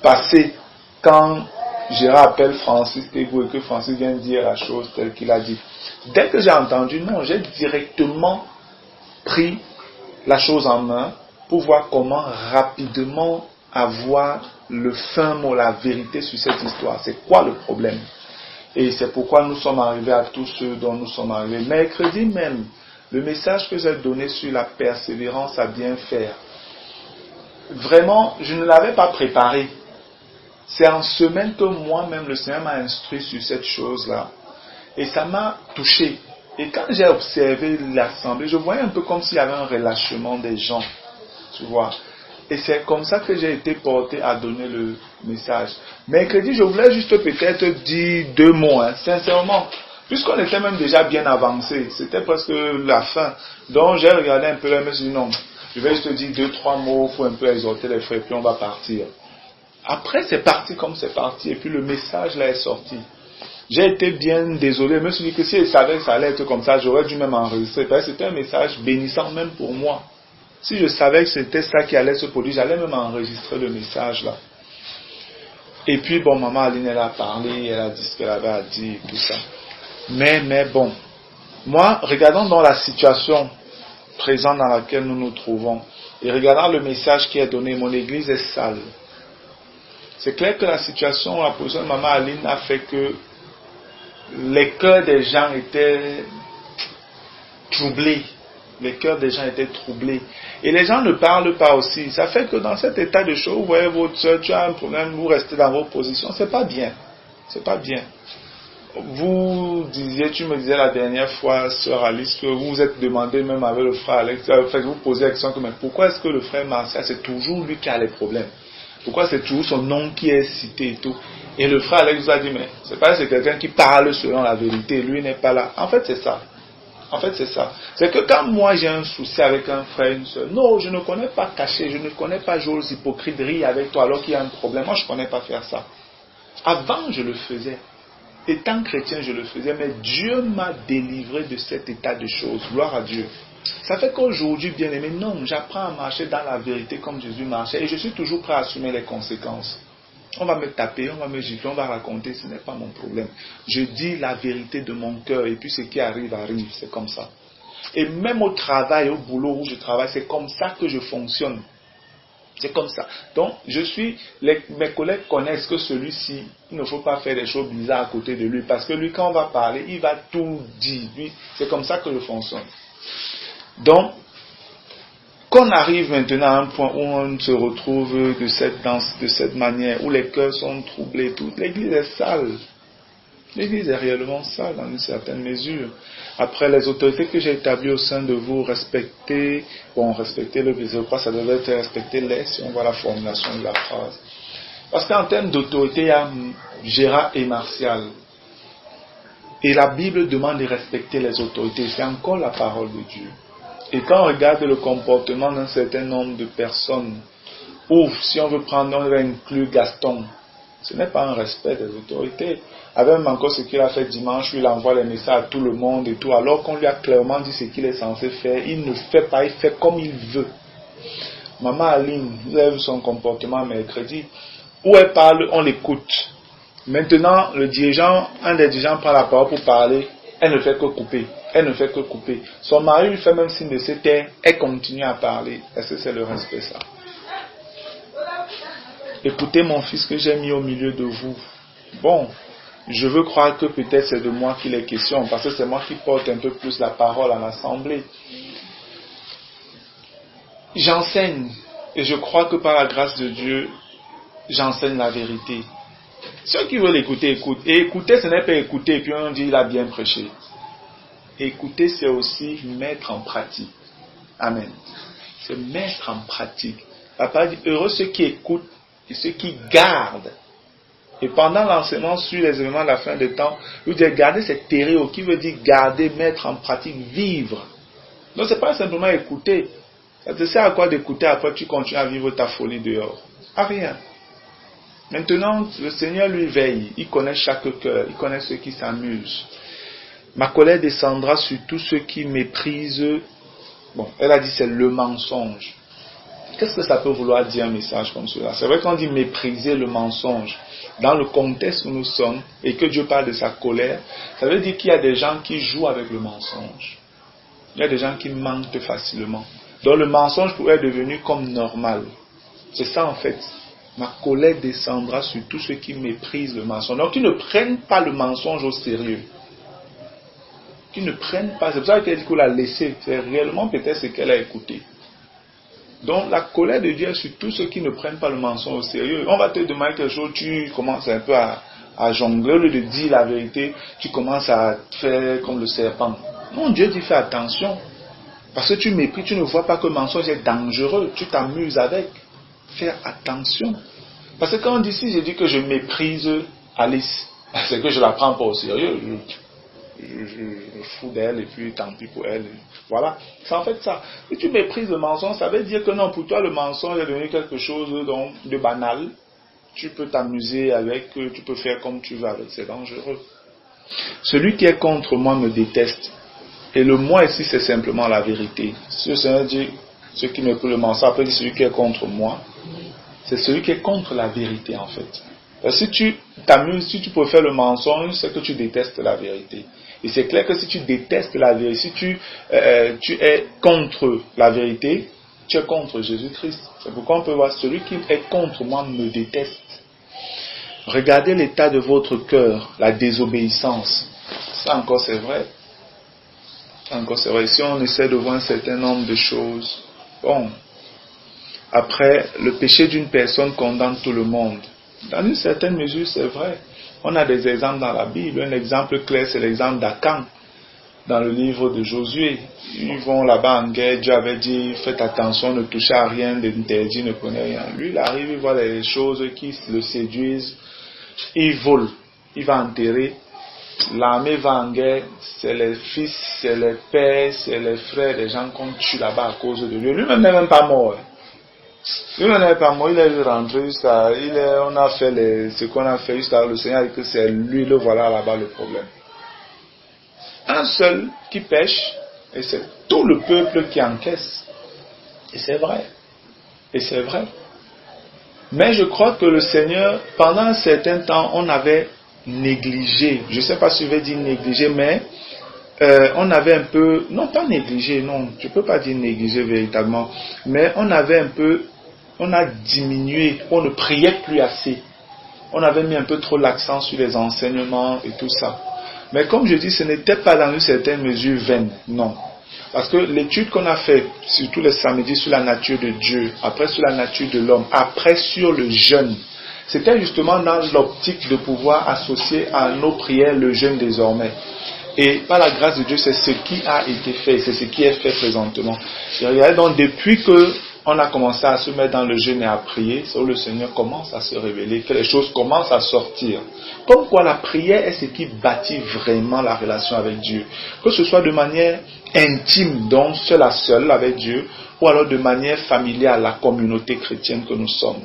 [SPEAKER 2] passé, quand Gérard appelle Francis Tegou et que Francis vient dire la chose telle qu'il a dit. Dès que j'ai entendu, non, j'ai directement pris la chose en main pour voir comment rapidement avoir le fin mot, la vérité sur cette histoire. C'est quoi le problème? Et c'est pourquoi nous sommes arrivés à tous ceux dont nous sommes arrivés. Mercredi même, le message que j'ai donné sur la persévérance à bien faire, vraiment, je ne l'avais pas préparé. C'est en semaine que moi-même, le Seigneur m'a instruit sur cette chose-là. Et ça m'a touché. Et quand j'ai observé l'assemblée, je voyais un peu comme s'il y avait un relâchement des gens. Tu vois. Et c'est comme ça que j'ai été porté à donner le message. Mercredi, je voulais juste peut-être dire 2 mots, sincèrement. Puisqu'on était même déjà bien avancé. C'était presque la fin. Donc j'ai regardé un peu, je me suis dit non, je vais juste dire 2-3 mots pour un peu exhorter les frères, puis on va partir. Après, c'est parti comme c'est parti, et puis le message là est sorti. J'ai été bien désolé, je me suis dit que si je savais que ça allait être comme ça, j'aurais dû même enregistrer, parce que c'était un message bénissant même pour moi. Si je savais que c'était ça qui allait se produire, j'allais même enregistrer le message là. Et puis bon, maman Aline, elle a parlé, elle a dit ce qu'elle avait à dire, et tout ça. Mais bon, moi, regardons dans la situation présente dans laquelle nous nous trouvons, et regardant le message qui est donné, mon église est sale. C'est clair que la situation, la position de maman Aline a fait que les cœurs des gens étaient troublés. Les cœurs des gens étaient troublés. Et les gens ne parlent pas aussi. Ça fait que dans cet état de choses, vous voyez votre soeur, tu as un problème, vous restez dans vos positions. C'est pas bien. C'est pas bien. Vous disiez, tu me disais la dernière fois, sœur Alice, que vous vous êtes demandé même avec le frère Alex, vous posez la question, mais pourquoi est-ce que le frère Martial, c'est toujours lui qui a les problèmes? Pourquoi c'est toujours son nom qui est cité et tout? Et le frère Alex vous a dit, mais c'est pas, c'est quelqu'un qui parle selon la vérité, lui n'est pas là. En fait, c'est ça. C'est que quand moi j'ai un souci avec un frère, une soeur, non, je ne connais pas cacher, je ne connais pas jouer aux hypocrites, rire avec toi alors qu'il y a un problème. Moi, je ne connais pas faire ça. Avant, je le faisais. Étant chrétien, je le faisais, mais Dieu m'a délivré de cet état de choses. Gloire à Dieu. Ça fait qu'aujourd'hui, bien aimé, non, j'apprends à marcher dans la vérité comme Jésus marchait et je suis toujours prêt à assumer les conséquences. On va me taper, on va me gifler, on va raconter, ce n'est pas mon problème. Je dis la vérité de mon cœur et puis ce qui arrive, arrive, c'est comme ça. Et même au travail, au boulot où je travaille, c'est comme ça que je fonctionne. C'est comme ça. Donc, mes collègues connaissent que celui-ci, il ne faut pas faire des choses bizarres à côté de lui. Parce que lui, quand on va parler, il va tout dire. Lui, c'est comme ça que je fonctionne. Donc, qu'on arrive maintenant à un point où on se retrouve de cette manière, où les cœurs sont troublés, toute l'église est sale. L'église est réellement sale dans une certaine mesure. Après, les autorités que j'ai établies au sein de vous, respectez le je crois que ça devait être respecter-les, si on voit la formulation de la phrase. Parce qu'en termes d'autorité, il y a Gérard et Martial. Et la Bible demande de respecter les autorités. C'est encore la parole de Dieu. Et quand on regarde le comportement d'un certain nombre de personnes, ou si on veut prendre, on va inclure Gaston, ce n'est pas un respect des autorités. Avec même encore ce qu'il a fait dimanche, il envoie les messages à tout le monde et tout, alors qu'on lui a clairement dit ce qu'il est censé faire, il ne fait pas, il fait comme il veut. Maman Aline, vous avez vu son comportement mercredi, où elle parle, on l'écoute. Maintenant, un des dirigeants prend la parole pour parler, elle ne fait que couper. Son mari lui fait même signe de se taire, elle continue à parler. Est-ce que c'est le respect, ça? Écoutez mon fils que j'ai mis au milieu de vous. Bon, je veux croire que peut-être c'est de moi qu'il est question, parce que c'est moi qui porte un peu plus la parole à l'assemblée. J'enseigne, et je crois que par la grâce de Dieu, j'enseigne la vérité. Ceux qui veulent écouter, écoutent. Et écouter, ce n'est pas écouter, et puis on dit il a bien prêché. Écouter, c'est aussi mettre en pratique. Amen. C'est mettre en pratique. Papa dit, heureux ceux qui écoutent et ceux qui gardent. Et pendant l'enseignement sur les événements de la fin des temps, vous dites garder cette théorie qui veut dire garder, mettre en pratique, vivre. Donc c'est pas simplement écouter. Ça te sert à quoi d'écouter après tu continues à vivre ta folie dehors? À rien. Maintenant, le Seigneur lui veille. Il connaît chaque cœur. Il connaît ceux qui s'amusent. Ma colère descendra sur tous ceux qui méprisent. Bon, elle a dit c'est le mensonge. Qu'est-ce que ça peut vouloir dire un message comme cela? C'est vrai qu'on dit mépriser le mensonge. Dans le contexte où nous sommes, et que Dieu parle de sa colère, ça veut dire qu'il y a des gens qui jouent avec le mensonge. Il y a des gens qui mentent facilement. Donc le mensonge pourrait être devenu comme normal. C'est ça en fait. Ma colère descendra sur tous ceux qui méprisent le mensonge. Donc qui ne prennent pas le mensonge au sérieux. Qui ne prennent pas. C'est pour ça qu'elle dit qu'on l'a laissé. C'est réellement peut-être ce qu'elle a écouté. Donc la colère de Dieu est sur tous ceux qui ne prennent pas le mensonge au sérieux. On va te demander quelque chose, tu commences un peu à jongler, au lieu de dire la vérité, tu commences à faire comme le serpent. Non, Dieu dit fais attention. Parce que tu méprises, tu ne vois pas que le mensonge est dangereux, tu t'amuses avec. Fais attention. Parce que quand on dit si je dis que je méprise Alice, c'est que je la prends pas au sérieux. Je me fous d'elle et puis tant pis pour elle. Voilà. C'est en fait ça. Si tu méprises le mensonge, ça veut dire que non, pour toi le mensonge est devenu quelque chose de banal. Tu peux t'amuser avec, tu peux faire comme tu veux avec, c'est dangereux. Celui qui est contre moi me déteste. Et le moi ici c'est simplement la vérité. Si le Seigneur dit, ceux qui méprisent le mensonge, après dit celui qui est contre moi, c'est celui qui est contre la vérité en fait. Parce que si tu t'amuses, si tu préfères le mensonge, c'est que tu détestes la vérité. Et c'est clair que si tu détestes la vérité, si tu es contre la vérité, tu es contre Jésus-Christ. C'est pourquoi on peut voir celui qui est contre moi me déteste. Regardez l'état de votre cœur, la désobéissance. Ça encore c'est vrai. Ça encore c'est vrai. Si on essaie de voir un certain nombre de choses, bon. Après, le péché d'une personne condamne tout le monde. Dans une certaine mesure, c'est vrai. On a des exemples dans la Bible. Un exemple clair, c'est l'exemple d'Akan. Dans le livre de Josué. Ils vont là-bas en guerre. Dieu avait dit, faites attention, ne touchez à rien d'interdit, ne prenez rien. Lui, il arrive, il voit les choses qui le séduisent. Il vole. Il va enterrer. L'armée va en guerre. C'est les fils, c'est les pères, c'est les frères des gens qu'on tue là-bas à cause de lui. Lui-même n'est même pas mort. Lui-même n'est pas mort. Il est rentré jusqu'à... on a fait ce qu'on a fait jusqu'à le Seigneur et que c'est lui, le voilà là-bas le problème. Un seul qui pêche, et c'est tout le peuple qui encaisse. Et c'est vrai. Et c'est vrai. Mais je crois que le Seigneur, pendant un certain temps, on avait négligé. Je ne sais pas si je vais dire négligé, mais on avait un peu... Non, pas négligé, non. Je ne peux pas dire négligé véritablement. Mais on avait un peu... On a diminué. On ne priait plus assez. On avait mis un peu trop l'accent sur les enseignements et tout ça. Mais comme je dis, ce n'était pas dans une certaine mesure vaine, non. Parce que l'étude qu'on a faite, surtout les samedis, sur la nature de Dieu, après sur la nature de l'homme, après sur le jeûne, c'était justement dans l'optique de pouvoir associer à nos prières le jeûne désormais. Et par la grâce de Dieu, c'est ce qui a été fait, c'est ce qui est fait présentement. Et regardez, donc depuis que on a commencé à se mettre dans le jeûne et à prier, c'est où le Seigneur commence à se révéler, que les choses commencent à sortir. Comme quoi la prière est ce qui bâtit vraiment la relation avec Dieu. Que ce soit de manière intime, donc seul à seul avec Dieu, ou alors de manière familiale, la communauté chrétienne que nous sommes.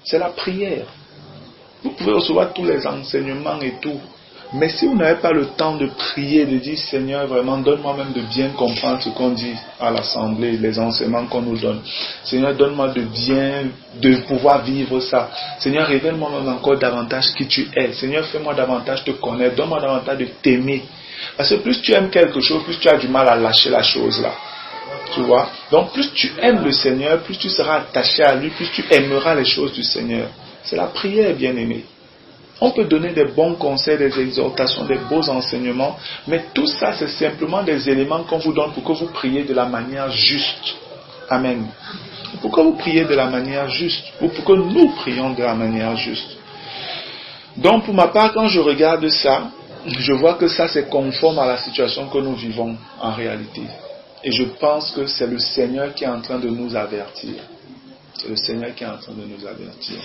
[SPEAKER 2] C'est la prière. Vous pouvez recevoir tous les enseignements et tout. Mais si vous n'avez pas le temps de prier, de dire Seigneur, vraiment, donne-moi même de bien comprendre ce qu'on dit à l'assemblée, les enseignements qu'on nous donne. Seigneur, donne-moi de pouvoir vivre ça. Seigneur, révèle-moi même encore davantage qui tu es. Seigneur, fais-moi davantage te connaître. Donne-moi davantage de t'aimer. Parce que plus tu aimes quelque chose, plus tu as du mal à lâcher la chose là. Tu vois? Donc plus tu aimes le Seigneur, plus tu seras attaché à lui, plus tu aimeras les choses du Seigneur. C'est la prière, bien-aimé. On peut donner des bons conseils, des exhortations, des beaux enseignements, mais tout ça, c'est simplement des éléments qu'on vous donne pour que vous priez de la manière juste. Amen. Pour que vous priez de la manière juste, ou pour que nous prions de la manière juste. Donc, pour ma part, quand je regarde ça, je vois que ça, c'est conforme à la situation que nous vivons en réalité. Et je pense que c'est le Seigneur qui est en train de nous avertir. C'est le Seigneur qui est en train de nous avertir.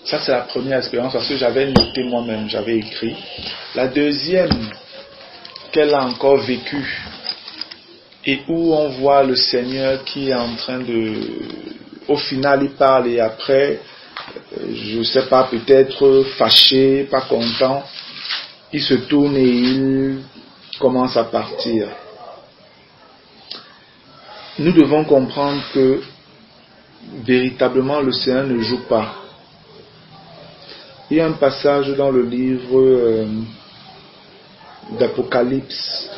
[SPEAKER 2] Ça, c'est la première expérience parce que j'avais noté moi-même, j'avais écrit. La deuxième, qu'elle a encore vécue et où on voit le Seigneur qui est en train de... Au final, il parle et après, je ne sais pas, peut-être fâché, pas content, il se tourne et il commence à partir. Nous devons comprendre que véritablement le Seigneur ne joue pas. Il y a un passage dans le livre d'Apocalypse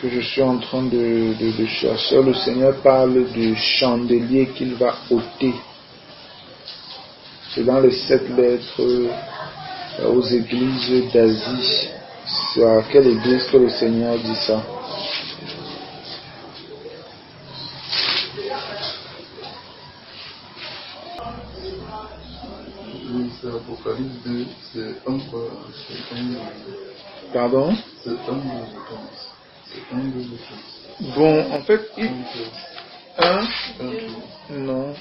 [SPEAKER 2] que je suis en train de chercher. Le Seigneur parle du chandelier qu'il va ôter. C'est dans les 7 lettres aux églises d'Asie. C'est à quelle église que le Seigneur dit ça?
[SPEAKER 4] Oui, c'est Apocalypse 2, c'est un.
[SPEAKER 2] Pardon?
[SPEAKER 4] C'est un, je pense.
[SPEAKER 2] Bon, en fait, non.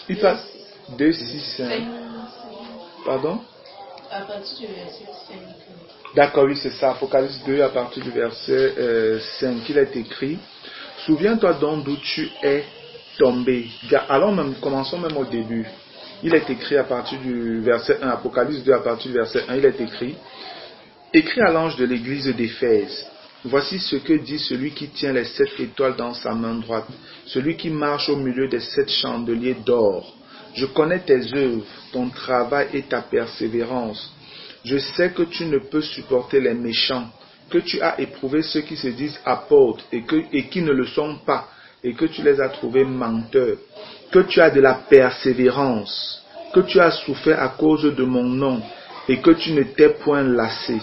[SPEAKER 2] Il passe 2, 6, 5. Pardon?
[SPEAKER 5] À partir du verset 5.
[SPEAKER 2] D'accord, oui, c'est ça. Apocalypse 2, à partir du verset 5, il est écrit: Souviens-toi donc d'où tu es tombé. Alors, commençons même au début. Il est écrit à partir du verset 1, Apocalypse 2, à partir du verset 1, il est écrit: Écris à l'ange de l'église d'Éphèse. Voici ce que dit celui qui tient les 7 étoiles dans sa main droite, celui qui marche au milieu des 7 chandeliers d'or. Je connais tes œuvres, ton travail et ta persévérance. Je sais que tu ne peux supporter les méchants, que tu as éprouvé ceux qui se disent apôtres et qui ne le sont pas, et que tu les as trouvés menteurs, que tu as de la persévérance, que tu as souffert à cause de mon nom, et que tu ne t'es point lassé.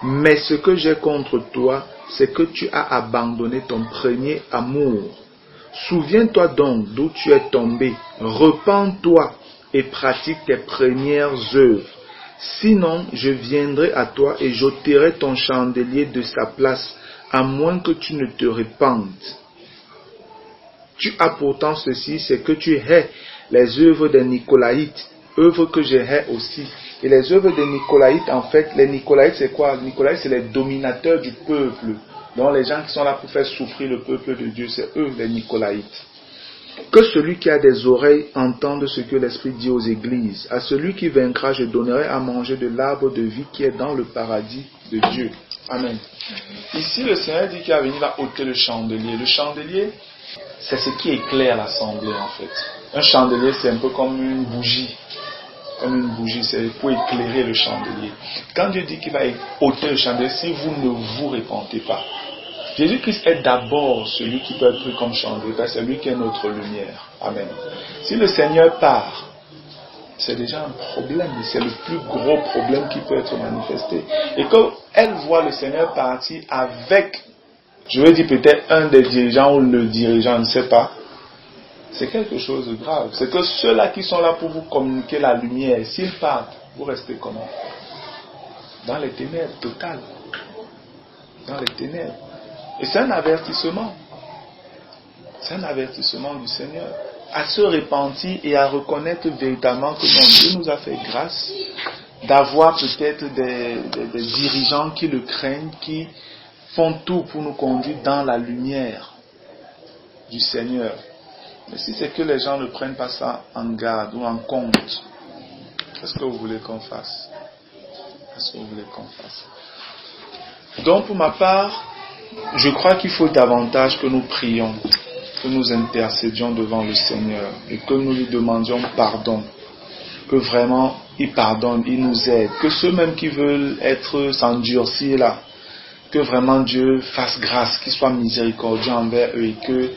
[SPEAKER 2] Mais ce que j'ai contre toi, c'est que tu as abandonné ton premier amour. Souviens-toi donc d'où tu es tombé, repens-toi et pratique tes premières œuvres. Sinon, je viendrai à toi et j'ôterai ton chandelier de sa place, à moins que tu ne te répandes. Tu as pourtant ceci, c'est que tu hais les œuvres des Nicolaïtes, œuvres que je hais aussi. Et les œuvres des Nicolaïtes, en fait, les Nicolaïtes, c'est quoi? Les Nicolaïtes, c'est les dominateurs du peuple. Donc les gens qui sont là pour faire souffrir le peuple de Dieu, c'est eux les Nicolaïtes. Que celui qui a des oreilles entende ce que l'Esprit dit aux églises. À celui qui vaincra, je donnerai à manger de l'arbre de vie qui est dans le paradis de Dieu. Amen. Ici, le Seigneur dit qu'il va venir, il va ôter le chandelier. Le chandelier, c'est ce qui éclaire l'assemblée, en fait. Un chandelier, c'est un peu comme une bougie. Comme une bougie, c'est pour éclairer le chandelier. Quand Dieu dit qu'il va ôter le chandelier, si vous ne vous répentez pas, Jésus-Christ est d'abord celui qui peut être pris comme chandelier, parce que c'est lui qui est notre lumière. Amen. Si le Seigneur part, c'est déjà un problème, c'est le plus gros problème qui peut être manifesté. Et quand elle voit le Seigneur partir avec, je veux dire peut-être un des dirigeants ou le dirigeant, je ne sais pas, c'est quelque chose de grave. C'est que ceux-là qui sont là pour vous communiquer la lumière, s'ils partent, vous restez comment? Dans les ténèbres totales. Dans les ténèbres. Et c'est un avertissement. C'est un avertissement du Seigneur. À se repentir et à reconnaître véritablement que non, Dieu nous a fait grâce d'avoir peut-être des dirigeants qui le craignent, qui font tout pour nous conduire dans la lumière du Seigneur. Mais si c'est que les gens ne prennent pas ça en garde ou en compte, qu'est-ce que vous voulez qu'on fasse? Qu'est-ce que vous voulez qu'on fasse? Donc pour ma part, je crois qu'il faut davantage que nous prions, que nous intercédions devant le Seigneur et que nous lui demandions pardon. Que vraiment il pardonne, il nous aide. Que ceux-mêmes qui veulent s'endurcir là, que vraiment Dieu fasse grâce, qu'il soit miséricordieux envers eux et que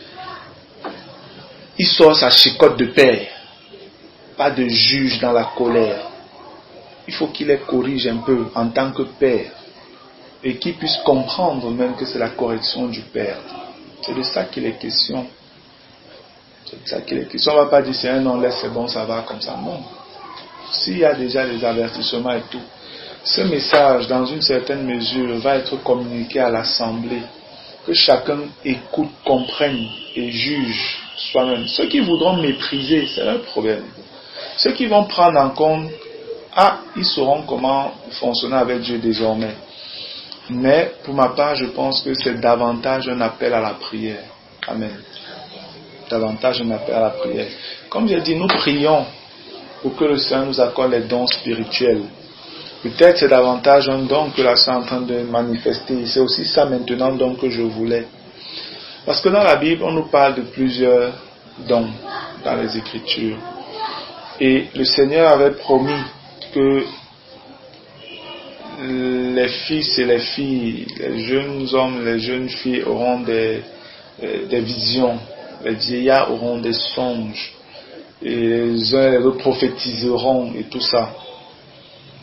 [SPEAKER 2] il sort sa chicotte de père, pas de juge dans la colère. Il faut qu'il les corrige un peu en tant que père et qu'il puisse comprendre même que c'est la correction du père. C'est de ça qu'il est question. C'est de ça qu'il est question. On ne va pas dire c'est un non, laisse, c'est bon, ça va comme ça. Non. S'il y a déjà des avertissements et tout, ce message, dans une certaine mesure, va être communiqué à l'assemblée. Que chacun écoute, comprenne et juge soi-même. Ceux qui voudront mépriser, c'est leur problème. Ceux qui vont prendre en compte, ils sauront comment fonctionner avec Dieu désormais. Mais pour ma part, je pense que c'est davantage un appel à la prière. Amen. Davantage un appel à la prière. Comme j'ai dit, nous prions pour que le Seigneur nous accorde les dons spirituels. Peut-être c'est davantage un don que la Sainte est en train de manifester. C'est aussi ça maintenant donc que je voulais. Parce que dans la Bible, on nous parle de plusieurs dons dans les Écritures. Et le Seigneur avait promis que les fils et les filles, les jeunes hommes, les jeunes filles auront des visions, les vieillards auront des songes, et les uns et les autres prophétiseront et tout ça.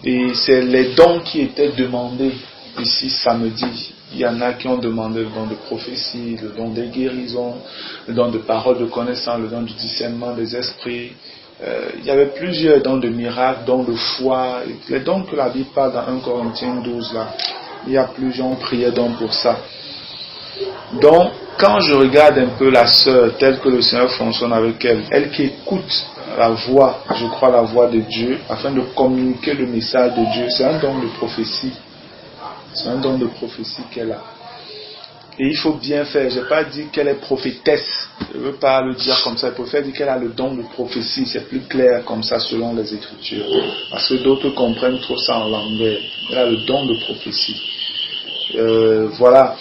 [SPEAKER 2] Et c'est les dons qui étaient demandés ici samedi. Il y en a qui ont demandé le don de prophétie, le don des guérisons, le don de parole de connaissance, le don du discernement des esprits. Il y avait plusieurs dons de miracles, dons de foi, les dons que la Bible parle dans 1 Corinthiens 12 là. Il y a plusieurs prières dons pour ça. Donc, quand je regarde un peu la sœur telle que le Seigneur fonctionne avec elle, elle qui écoute la voix, je crois la voix de Dieu, afin de communiquer le message de Dieu, c'est un don de prophétie. C'est un don de prophétie qu'elle a. Et il faut bien faire. Je n'ai pas dit qu'elle est prophétesse. Je ne veux pas le dire comme ça. Il faut faire dire qu'elle a le don de prophétie. C'est plus clair comme ça selon les Écritures. Parce que d'autres comprennent trop ça en langage. Elle a le don de prophétie. Voilà.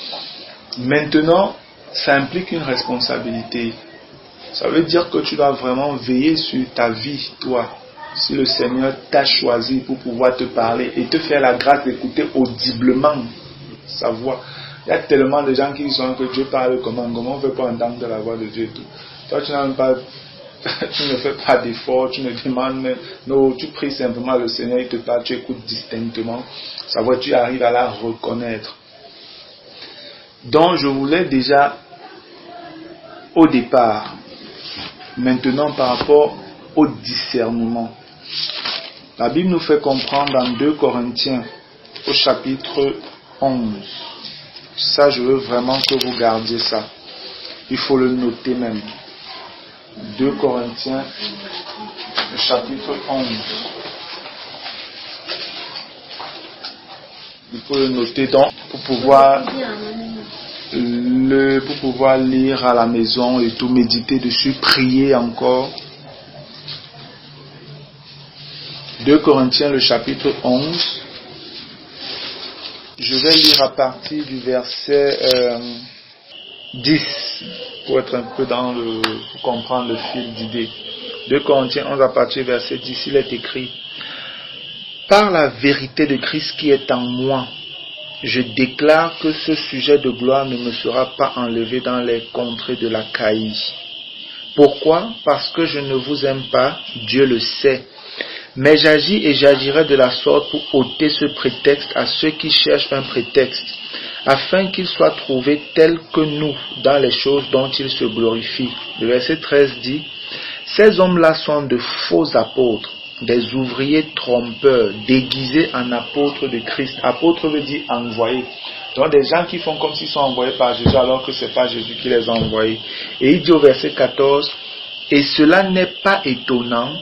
[SPEAKER 2] Maintenant, ça implique une responsabilité. Ça veut dire que tu dois vraiment veiller sur ta vie, toi. Si le Seigneur t'a choisi pour pouvoir te parler et te faire la grâce d'écouter audiblement sa voix. Il y a tellement de gens qui sont que Dieu parle comment on ne veut pas entendre la voix de Dieu et tout. Toi, tu n'as même pas, tu ne fais pas d'effort, tu ne demandes même, non, tu pries simplement le Seigneur, il te parle, tu écoutes distinctement. Sa voix, tu arrives à la reconnaître. Donc, je voulais déjà, au départ, maintenant par rapport au discernement. La Bible nous fait comprendre dans 2 Corinthiens, au chapitre 11. Ça, je veux vraiment que vous gardiez ça. Il faut le noter même. 2 Corinthiens, le chapitre 11. Il faut le noter donc pour pouvoir lire à la maison et tout, méditer dessus, prier encore. 2 Corinthiens, le chapitre 11. Je vais lire à partir du verset 10 pour être un peu pour comprendre le fil d'idée. 2 Corinthiens 11 à partir du verset 10, il est écrit: Par la vérité de Christ qui est en moi, je déclare que ce sujet de gloire ne me sera pas enlevé dans les contrées de l'Achaïe. Pourquoi? Parce que je ne vous aime pas, Dieu le sait. Mais j'agis et j'agirai de la sorte pour ôter ce prétexte à ceux qui cherchent un prétexte, afin qu'ils soient trouvés tels que nous dans les choses dont ils se glorifient. Le verset 13 dit: Ces hommes-là sont de faux apôtres, des ouvriers trompeurs, déguisés en apôtres de Christ. Apôtre veut dire envoyé. Donc des gens qui font comme s'ils sont envoyés par Jésus alors que ce n'est pas Jésus qui les a envoyés. Et il dit au verset 14: Et cela n'est pas étonnant,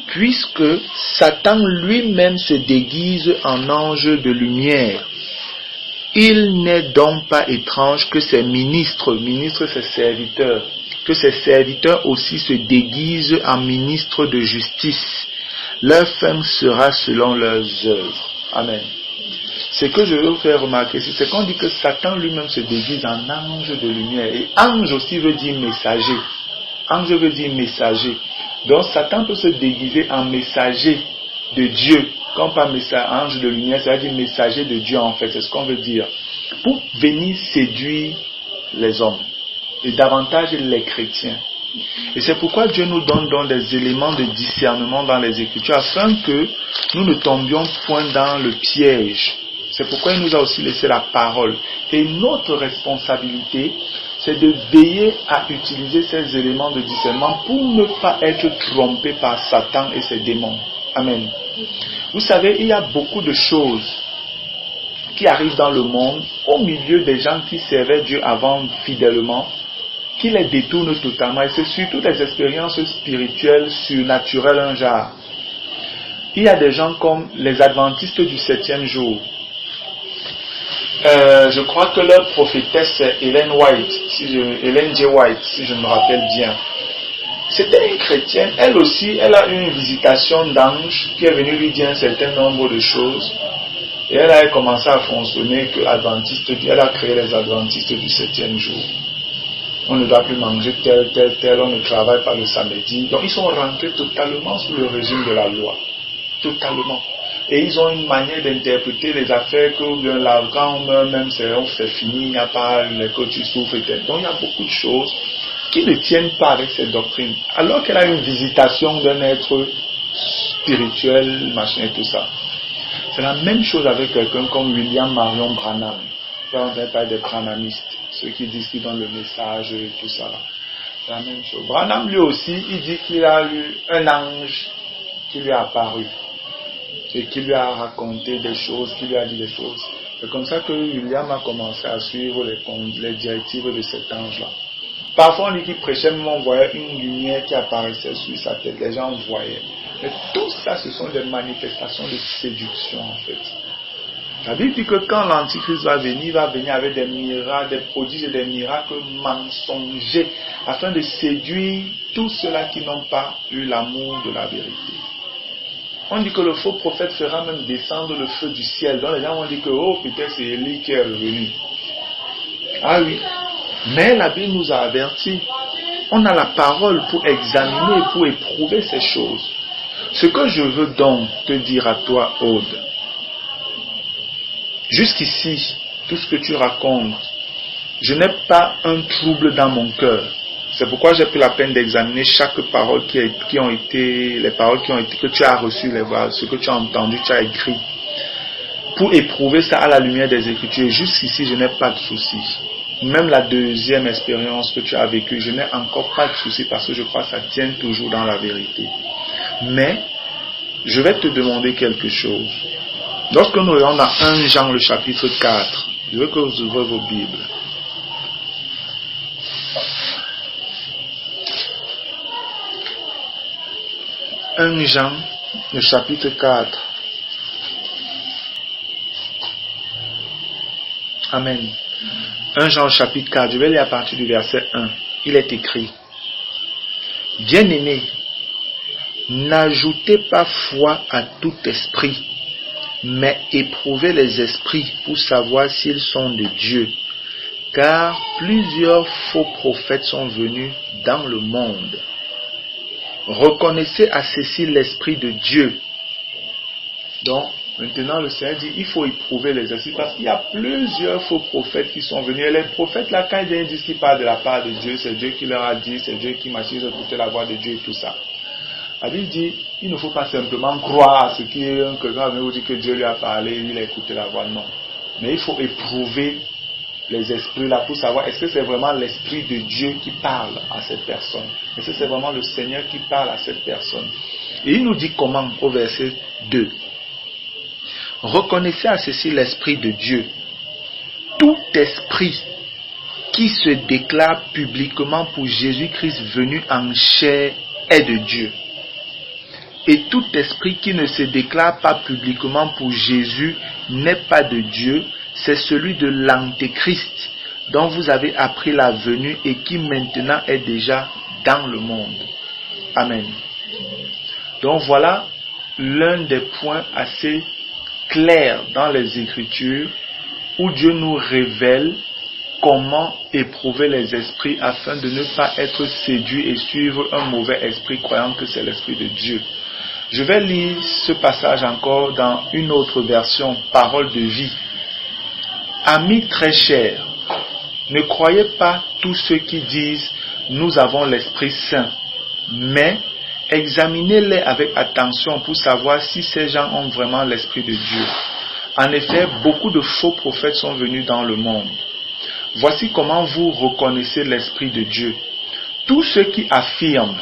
[SPEAKER 2] puisque Satan lui-même se déguise en ange de lumière. Il n'est donc pas étrange que ses ministres ses serviteurs, que ses serviteurs aussi se déguisent en ministres de justice. Leur fin sera selon leurs œuvres. Amen. Ce que je veux vous faire remarquer, c'est qu'on dit que Satan lui-même se déguise en ange de lumière. Et ange aussi veut dire messager. Ange veut dire messager. Donc Satan peut se déguiser en messager de Dieu, comme pas ange de lumière, c'est-à-dire messager de Dieu en fait, c'est ce qu'on veut dire, pour venir séduire les hommes, et davantage les chrétiens. Et c'est pourquoi Dieu nous donne donc des éléments de discernement dans les Écritures, afin que nous ne tombions point dans le piège. C'est pourquoi il nous a aussi laissé la parole. Et notre responsabilité, c'est de veiller à utiliser ces éléments de discernement pour ne pas être trompé par Satan et ses démons. Amen. Vous savez, il y a beaucoup de choses qui arrivent dans le monde, au milieu des gens qui servaient Dieu avant fidèlement, qui les détournent totalement. Et c'est surtout des expériences spirituelles, surnaturelles, un genre. Il y a des gens comme les adventistes du 7e jour. Je crois que leur prophétesse c'est Ellen G. White, si je me rappelle bien. C'était une chrétienne. Elle aussi, elle a eu une visitation d'ange qui est venu lui dire un certain nombre de choses. Et elle a commencé à fonctionner que adventiste. Elle a créé les adventistes du 7e jour. on ne doit plus manger tel, on ne travaille pas le samedi. Donc ils sont rentrés totalement sous le régime de la loi. Totalement. Et ils ont une manière d'interpréter les affaires que bien là, quand on meurt même, c'est fini, il n'y a pas que tu souffres. Donc il y a beaucoup de choses qui ne tiennent pas avec cette doctrine. Alors qu'elle a une visitation d'un être spirituel, machin et tout ça. C'est la même chose avec quelqu'un comme William Marion Branham. On ne pas des branhamistes, ceux qui disent qu'ils donnent le message et tout ça. C'est la même chose. Branham lui aussi, il dit qu'il a eu un ange qui lui est apparu et qui lui a raconté des choses, qui lui a dit des choses. C'est comme ça que William a commencé à suivre les directives de cet ange-là. Parfois, on dit qu'il prêchait, même on voyait une lumière qui apparaissait sur sa tête. Les gens voyaient. Mais tout ça, ce sont des manifestations de séduction, en fait. La Bible dit que quand l'Antichrist va venir avec des miracles, des prodiges et des miracles mensongers, afin de séduire tous ceux-là qui n'ont pas eu l'amour de la vérité. On dit que le faux prophète fera même descendre le feu du ciel. Donc les gens vont dire que, oh, peut-être c'est Élie qui est revenu. Ah oui. Mais la Bible nous a avertis. On a la parole pour examiner, pour éprouver ces choses. Ce que je veux donc te dire à toi, Aude, jusqu'ici, tout ce que tu racontes, je n'ai pas un trouble dans mon cœur. C'est pourquoi j'ai pris la peine d'examiner chaque parole les paroles que tu as reçues, ce que tu as entendu, tu as écrit, pour éprouver ça à la lumière des Écritures. Jusqu'ici, je n'ai pas de soucis. Même la deuxième expérience que tu as vécue, je n'ai encore pas de soucis parce que je crois que ça tient toujours dans la vérité. Mais, je vais te demander quelque chose. Lorsque nous regardons dans 1 Jean le chapitre 4, je veux que vous ouvrez vos Bibles. 1 Jean le chapitre 4. Amen. 1 Jean le chapitre 4, je vais lire à partir du verset 1. Il est écrit: Bien-aimés, n'ajoutez pas foi à tout esprit, mais éprouvez les esprits pour savoir s'ils sont de Dieu. Car plusieurs faux prophètes sont venus dans le monde. Reconnaissez à ceci l'Esprit de Dieu. Donc, maintenant le Seigneur dit, il faut éprouver les esprits parce qu'il y a plusieurs faux prophètes qui sont venus. Et les prophètes là, quand ils disent qu'ils parlent de la part de Dieu, c'est Dieu qui leur a dit, c'est Dieu qui m'a dit d'écouter la voix de Dieu et tout ça. La Bible dit, il ne faut pas simplement croire à ce que quelqu'un vous dit que Dieu lui a parlé, il a écouté la voix, non. Mais il faut éprouver les esprits là pour savoir est-ce que c'est vraiment l'Esprit de Dieu qui parle à cette personne. Est-ce que c'est vraiment le Seigneur qui parle à cette personne. Et il nous dit comment au verset 2. Reconnaissez à ceci l'Esprit de Dieu. Tout esprit qui se déclare publiquement pour Jésus-Christ venu en chair est de Dieu. Et tout esprit qui ne se déclare pas publiquement pour Jésus n'est pas de Dieu, c'est celui de l'Antéchrist dont vous avez appris la venue et qui maintenant est déjà dans le monde. Amen. Donc voilà l'un des points assez clairs dans les Écritures où Dieu nous révèle comment éprouver les esprits afin de ne pas être séduit et suivre un mauvais esprit croyant que c'est l'Esprit de Dieu. Je vais lire ce passage encore dans une autre version, Parole de vie. Amis très chers, ne croyez pas tous ceux qui disent « Nous avons l'Esprit Saint », mais examinez-les avec attention pour savoir si ces gens ont vraiment l'Esprit de Dieu. En effet, beaucoup de faux prophètes sont venus dans le monde. Voici comment vous reconnaissez l'Esprit de Dieu. Tous ceux qui affirment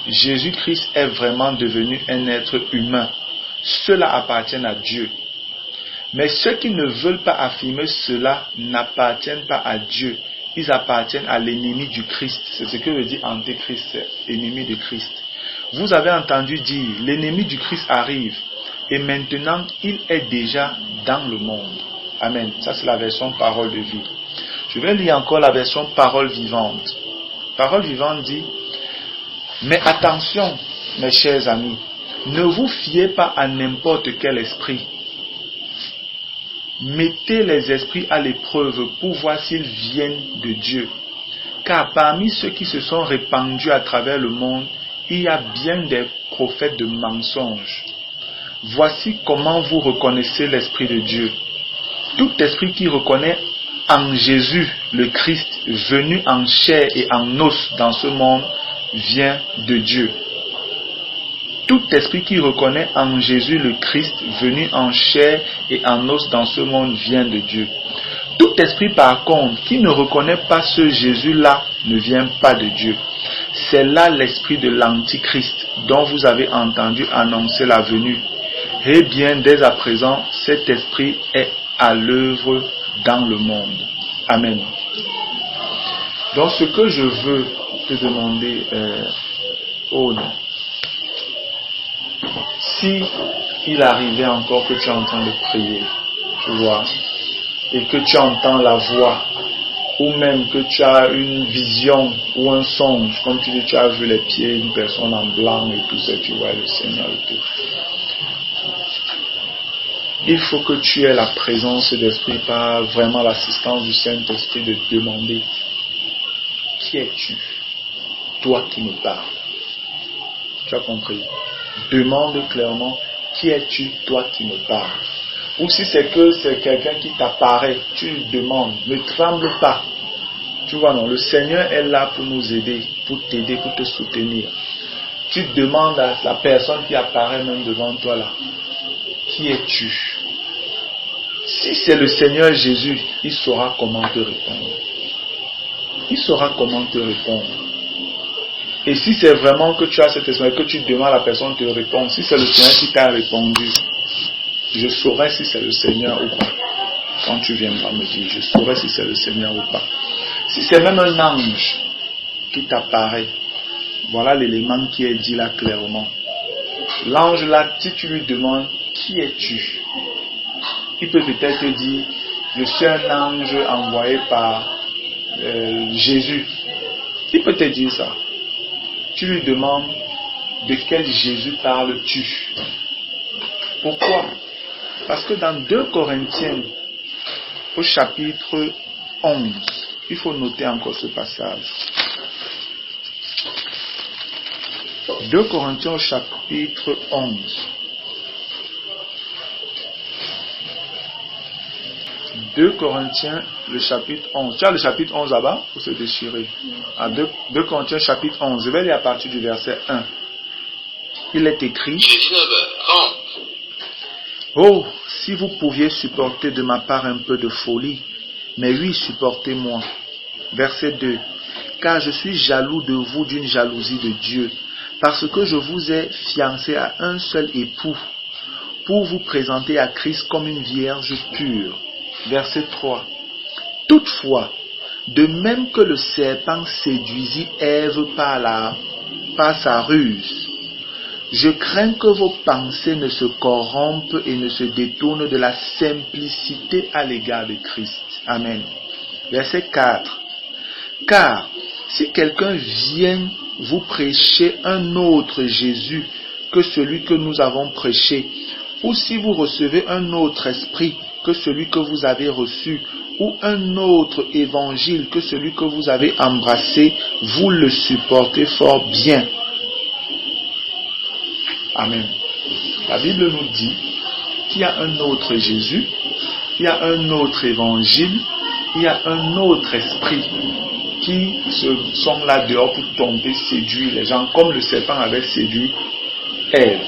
[SPEAKER 2] Jésus-Christ est vraiment devenu un être humain, ceux-là appartiennent à Dieu. Mais ceux qui ne veulent pas affirmer cela n'appartiennent pas à Dieu. Ils appartiennent à l'ennemi du Christ. C'est ce que veut dire Antéchrist, c'est ennemi de Christ. Vous avez entendu dire, l'ennemi du Christ arrive. Et maintenant, il est déjà dans le monde. Amen. Ça, c'est la version parole de vie. Je vais lire encore la version parole vivante. Parole vivante dit, mais attention, mes chers amis, ne vous fiez pas à n'importe quel esprit. Mettez les esprits à l'épreuve pour voir s'ils viennent de Dieu. Car parmi ceux qui se sont répandus à travers le monde, il y a bien des prophètes de mensonges. Voici comment vous reconnaissez l'Esprit de Dieu. Tout esprit qui reconnaît en Jésus le Christ venu en chair et en os dans ce monde vient de Dieu. Tout esprit qui reconnaît en Jésus le Christ venu en chair et en os dans ce monde vient de Dieu. Tout esprit par contre qui ne reconnaît pas ce Jésus-là ne vient pas de Dieu. C'est là l'esprit de l'Antichrist dont vous avez entendu annoncer la venue. Eh bien, dès à présent, cet esprit est à l'œuvre dans le monde. Amen. Donc, ce que je veux te demander, Aude, si il arrivait encore que tu es en train de prier, tu vois, et que tu entends la voix, ou même que tu as une vision ou un songe, comme tu dis, tu as vu les pieds d'une personne en blanc et tout ça, tu vois le Seigneur et tout. Il faut que tu aies la présence d'esprit par vraiment l'assistance du Saint-Esprit de demander: qui es-tu, toi qui me parles? Tu as compris? Demande clairement: qui es-tu, toi qui me parles? Ou si c'est que c'est quelqu'un qui t'apparaît, tu lui demandes, ne tremble pas. Tu vois, non, le Seigneur est là pour nous aider, pour t'aider, pour te soutenir. Tu demandes à la personne qui apparaît même devant toi là: qui es-tu? Si c'est le Seigneur Jésus, il saura comment te répondre. Il saura comment te répondre. Et si c'est vraiment que tu as cette esprit, que tu demandes à la personne de te répondre, si c'est le Seigneur qui t'a répondu, je saurai si c'est le Seigneur ou pas. Quand tu viendras me dire, je saurai si c'est le Seigneur ou pas. Si c'est même un ange qui t'apparaît, voilà l'élément qui est dit là clairement. L'ange là, si tu lui demandes: qui es-tu? Il peut peut-être te dire: je suis un ange envoyé par Jésus. Il peut te dire ça. Tu lui demandes: de quel Jésus parles-tu? Pourquoi? Parce que dans 2 Corinthiens, au chapitre 11, il faut noter encore ce passage. 2 Corinthiens au chapitre 11. 2 Corinthiens, le chapitre 11. Tu as le chapitre 11 là-bas pour se déchirer. À 2 Corinthiens, chapitre 11. Je vais lire à partir du verset 1. Il est écrit: oh, si vous pouviez supporter de ma part un peu de folie, mais oui, supportez-moi. Verset 2. Car je suis jaloux de vous d'une jalousie de Dieu, parce que je vous ai fiancé à un seul époux, pour vous présenter à Christ comme une vierge pure. Verset 3. Toutefois, de même que le serpent séduisit Ève par sa ruse, je crains que vos pensées ne se corrompent et ne se détournent de la simplicité à l'égard de Christ. Amen. Verset 4. Car si quelqu'un vient vous prêcher un autre Jésus que celui que nous avons prêché, ou si vous recevez un autre esprit que celui que vous avez reçu, ou un autre évangile que celui que vous avez embrassé, vous le supportez fort bien. Amen. La Bible nous dit qu'il y a un autre Jésus, il y a un autre évangile, il y a un autre esprit qui sont là dehors pour tomber, séduire les gens, comme le serpent avait séduit Ève.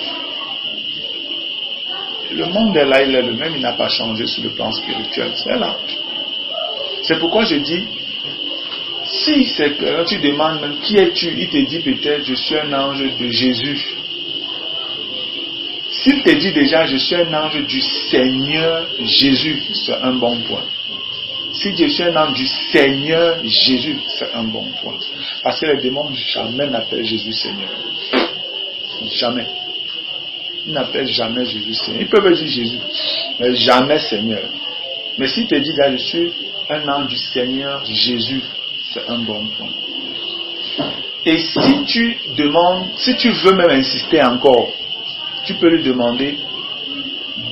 [SPEAKER 2] Le monde est là, il est le même, il n'a pas changé sur le plan spirituel, c'est là. C'est pourquoi je dis, si c'est que tu demandes même qui es-tu, il te dit peut-être je suis un ange de Jésus. S'il te dit déjà je suis un ange du Seigneur Jésus, c'est un bon point. Si je suis un ange du Seigneur Jésus, c'est un bon point. Parce que les démons jamais n'appellent Jésus Seigneur. Jamais. Ils n'appellent jamais Jésus Seigneur. Ils peuvent dire Jésus, mais jamais Seigneur. Mais s'il te dit là, je suis un ange du Seigneur Jésus, c'est un bon point. Et si tu demandes, si tu veux même insister encore, tu peux lui demander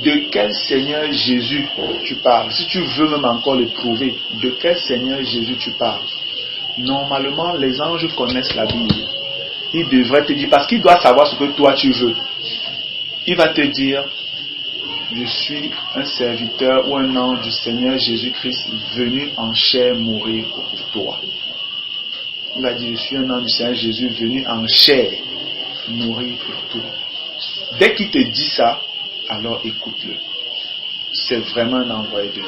[SPEAKER 2] de quel Seigneur Jésus tu parles. Si tu veux même encore le prouver, de quel Seigneur Jésus tu parles. Normalement, les anges connaissent la Bible. Ils devraient te dire, parce qu'ils doivent savoir ce que toi tu veux. Il va te dire, je suis un serviteur ou un ange du Seigneur Jésus-Christ venu en chair mourir pour toi. Il va dire, je suis un ange du Seigneur Jésus venu en chair mourir pour toi. Dès qu'il te dit ça, alors écoute-le. C'est vraiment un envoyé de Dieu.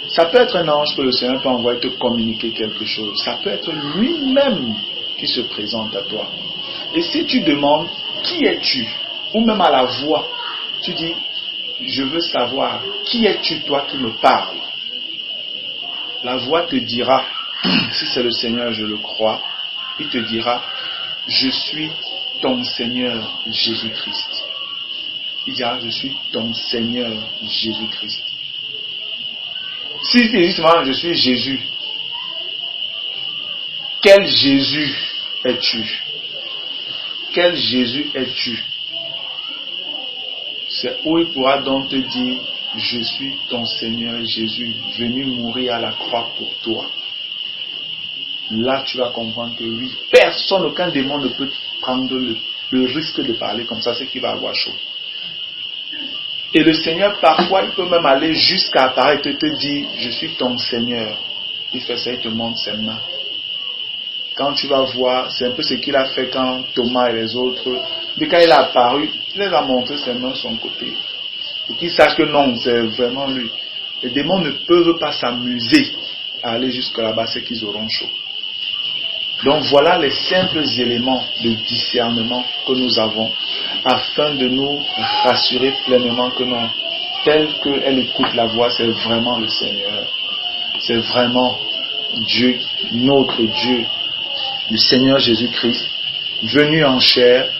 [SPEAKER 2] Ça peut être un ange que le Seigneur peut envoyer te communiquer quelque chose. Ça peut être lui-même qui se présente à toi. Et si tu demandes, qui es-tu? Ou même à la voix, tu dis, je veux savoir, qui es-tu toi qui me parles? La voix te dira, si c'est le Seigneur, je le crois, il te dira, je suis ton Seigneur Jésus-Christ. Il dira, je suis ton Seigneur Jésus-Christ. Si tu dis seulement, je suis Jésus, quel Jésus es-tu? Quel Jésus es-tu? C'est où il pourra donc te dire, je suis ton Seigneur Jésus, venu mourir à la croix pour toi. Là, tu vas comprendre que oui, personne, aucun démon ne peut prendre le risque de parler comme ça, c'est qu'il va avoir chaud. Et le Seigneur, parfois, il peut même aller jusqu'à apparaître et te dire, je suis ton Seigneur. Il fait ça, il te montre ses mains. Quand tu vas voir, c'est un peu ce qu'il a fait quand Thomas et les autres, dès quand il a apparu, il les a montré ses mains de son côté. Pour qu'ils sachent que non, c'est vraiment lui. Les démons ne peuvent pas s'amuser à aller jusque là-bas, c'est qu'ils auront chaud. Donc voilà les simples éléments de discernement que nous avons afin de nous rassurer pleinement que non, tel qu'elle écoute la voix, c'est vraiment le Seigneur. C'est vraiment Dieu, notre Dieu, le Seigneur Jésus-Christ, venu en chair,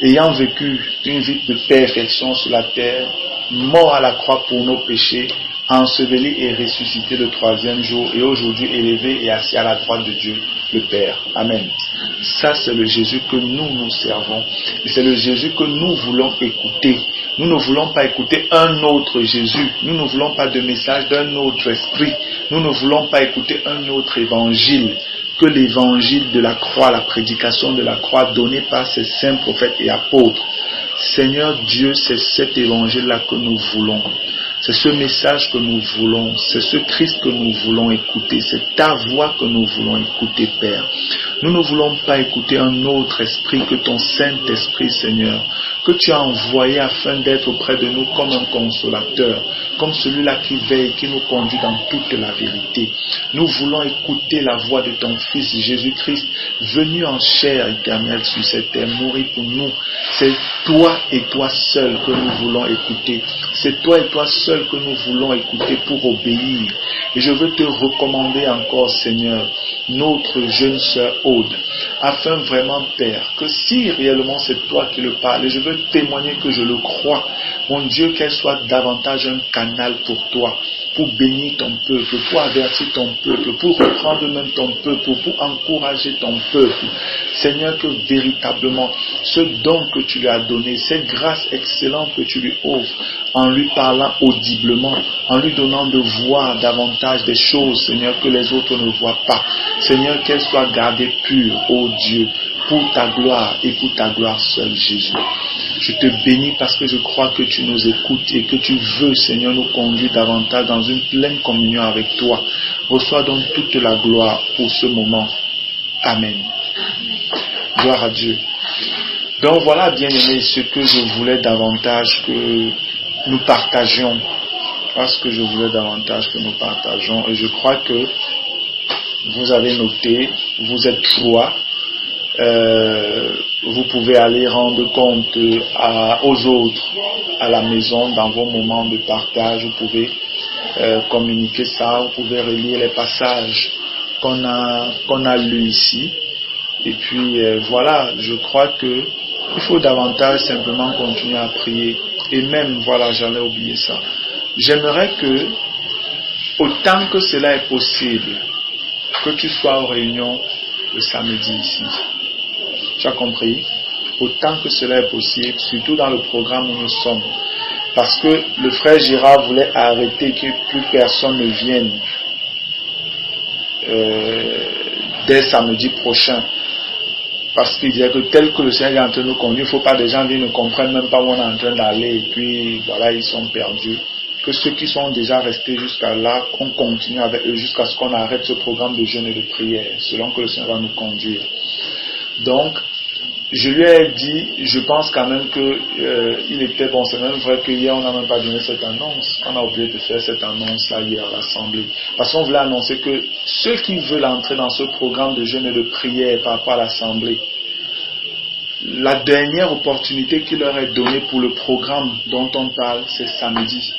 [SPEAKER 2] ayant vécu une vie de perfection sur la terre, mort à la croix pour nos péchés, enseveli et ressuscité le 3e jour, et aujourd'hui élevé et assis à la droite de Dieu, le Père. Amen. Ça, c'est le Jésus que nous servons. Et c'est le Jésus que nous voulons écouter. Nous ne voulons pas écouter un autre Jésus. Nous ne voulons pas de message d'un autre esprit. Nous ne voulons pas écouter un autre évangile que l'évangile de la croix, la prédication de la croix donnée par ces saints prophètes et apôtres. Seigneur Dieu, c'est cet évangile-là que nous voulons. C'est ce message que nous voulons, c'est ce Christ que nous voulons écouter, c'est ta voix que nous voulons écouter, Père. Nous ne voulons pas écouter un autre esprit que ton Saint-Esprit, Seigneur, que tu as envoyé afin d'être auprès de nous comme un consolateur, comme celui-là qui veille, qui nous conduit dans toute la vérité. Nous voulons écouter la voix de ton Fils Jésus-Christ, venu en chair éternelle sur cette terre, mourir pour nous. C'est toi et toi seul que nous voulons écouter. C'est toi et toi seul que nous voulons écouter pour obéir. Et je veux te recommander encore, Seigneur, notre jeune sœur Aude, afin vraiment, Père, que si réellement c'est toi qui le parles, et je veux témoigner que je le crois, mon Dieu, qu'elle soit davantage un canal pour toi, pour bénir ton peuple, pour avertir ton peuple, pour reprendre même ton peuple, pour encourager ton peuple. Seigneur, que véritablement, ce don que tu lui as donné, cette grâce excellente que tu lui offres, en lui parlant audiblement, en lui donnant de voir davantage des choses, Seigneur, que les autres ne voient pas. Seigneur, qu'elle soit gardée pure, ô Dieu, pour ta gloire et pour ta gloire seule, Jésus. Je te bénis parce que je crois que tu nous écoutes et que tu veux, Seigneur, nous conduire davantage dans une pleine communion avec toi. Reçois donc toute la gloire pour ce moment. Amen. Gloire à Dieu. Donc voilà, bien-aimés, ce que je voulais davantage que nous partagions. Voilà ce que je voulais davantage que nous partagions. Et je crois que vous avez noté, vous êtes 3. Vous pouvez aller rendre compte aux autres à la maison dans vos moments de partage. Vous pouvez communiquer ça, vous pouvez relire les passages qu'on a lus ici. Et puis voilà, je crois que il faut davantage simplement continuer à prier. Et même, voilà, j'allais oublier ça. J'aimerais que, autant que cela est possible, que tu sois aux réunions le samedi ici. Tu as compris? Autant que cela est possible, surtout dans le programme où nous sommes. Parce que le frère Girard voulait arrêter que plus personne ne vienne dès samedi prochain. Parce qu'il disait que tel que le Seigneur est en train de nous conduire, il ne faut pas des gens qui ne comprennent même pas où on est en train d'aller et puis voilà, ils sont perdus. Que ceux qui sont déjà restés jusqu'à là, qu'on continue avec eux jusqu'à ce qu'on arrête ce programme de jeûne et de prière, selon que le Seigneur va nous conduire. Donc, je lui ai dit, je pense quand même que il était bon, c'est même vrai que hier on n'a même pas donné cette annonce. On a oublié de faire cette annonce là hier à l'Assemblée. Parce qu'on voulait annoncer que ceux qui veulent entrer dans ce programme de jeûne et de prière par rapport à l'Assemblée, la dernière opportunité qui leur est donnée pour le programme dont on parle, c'est samedi.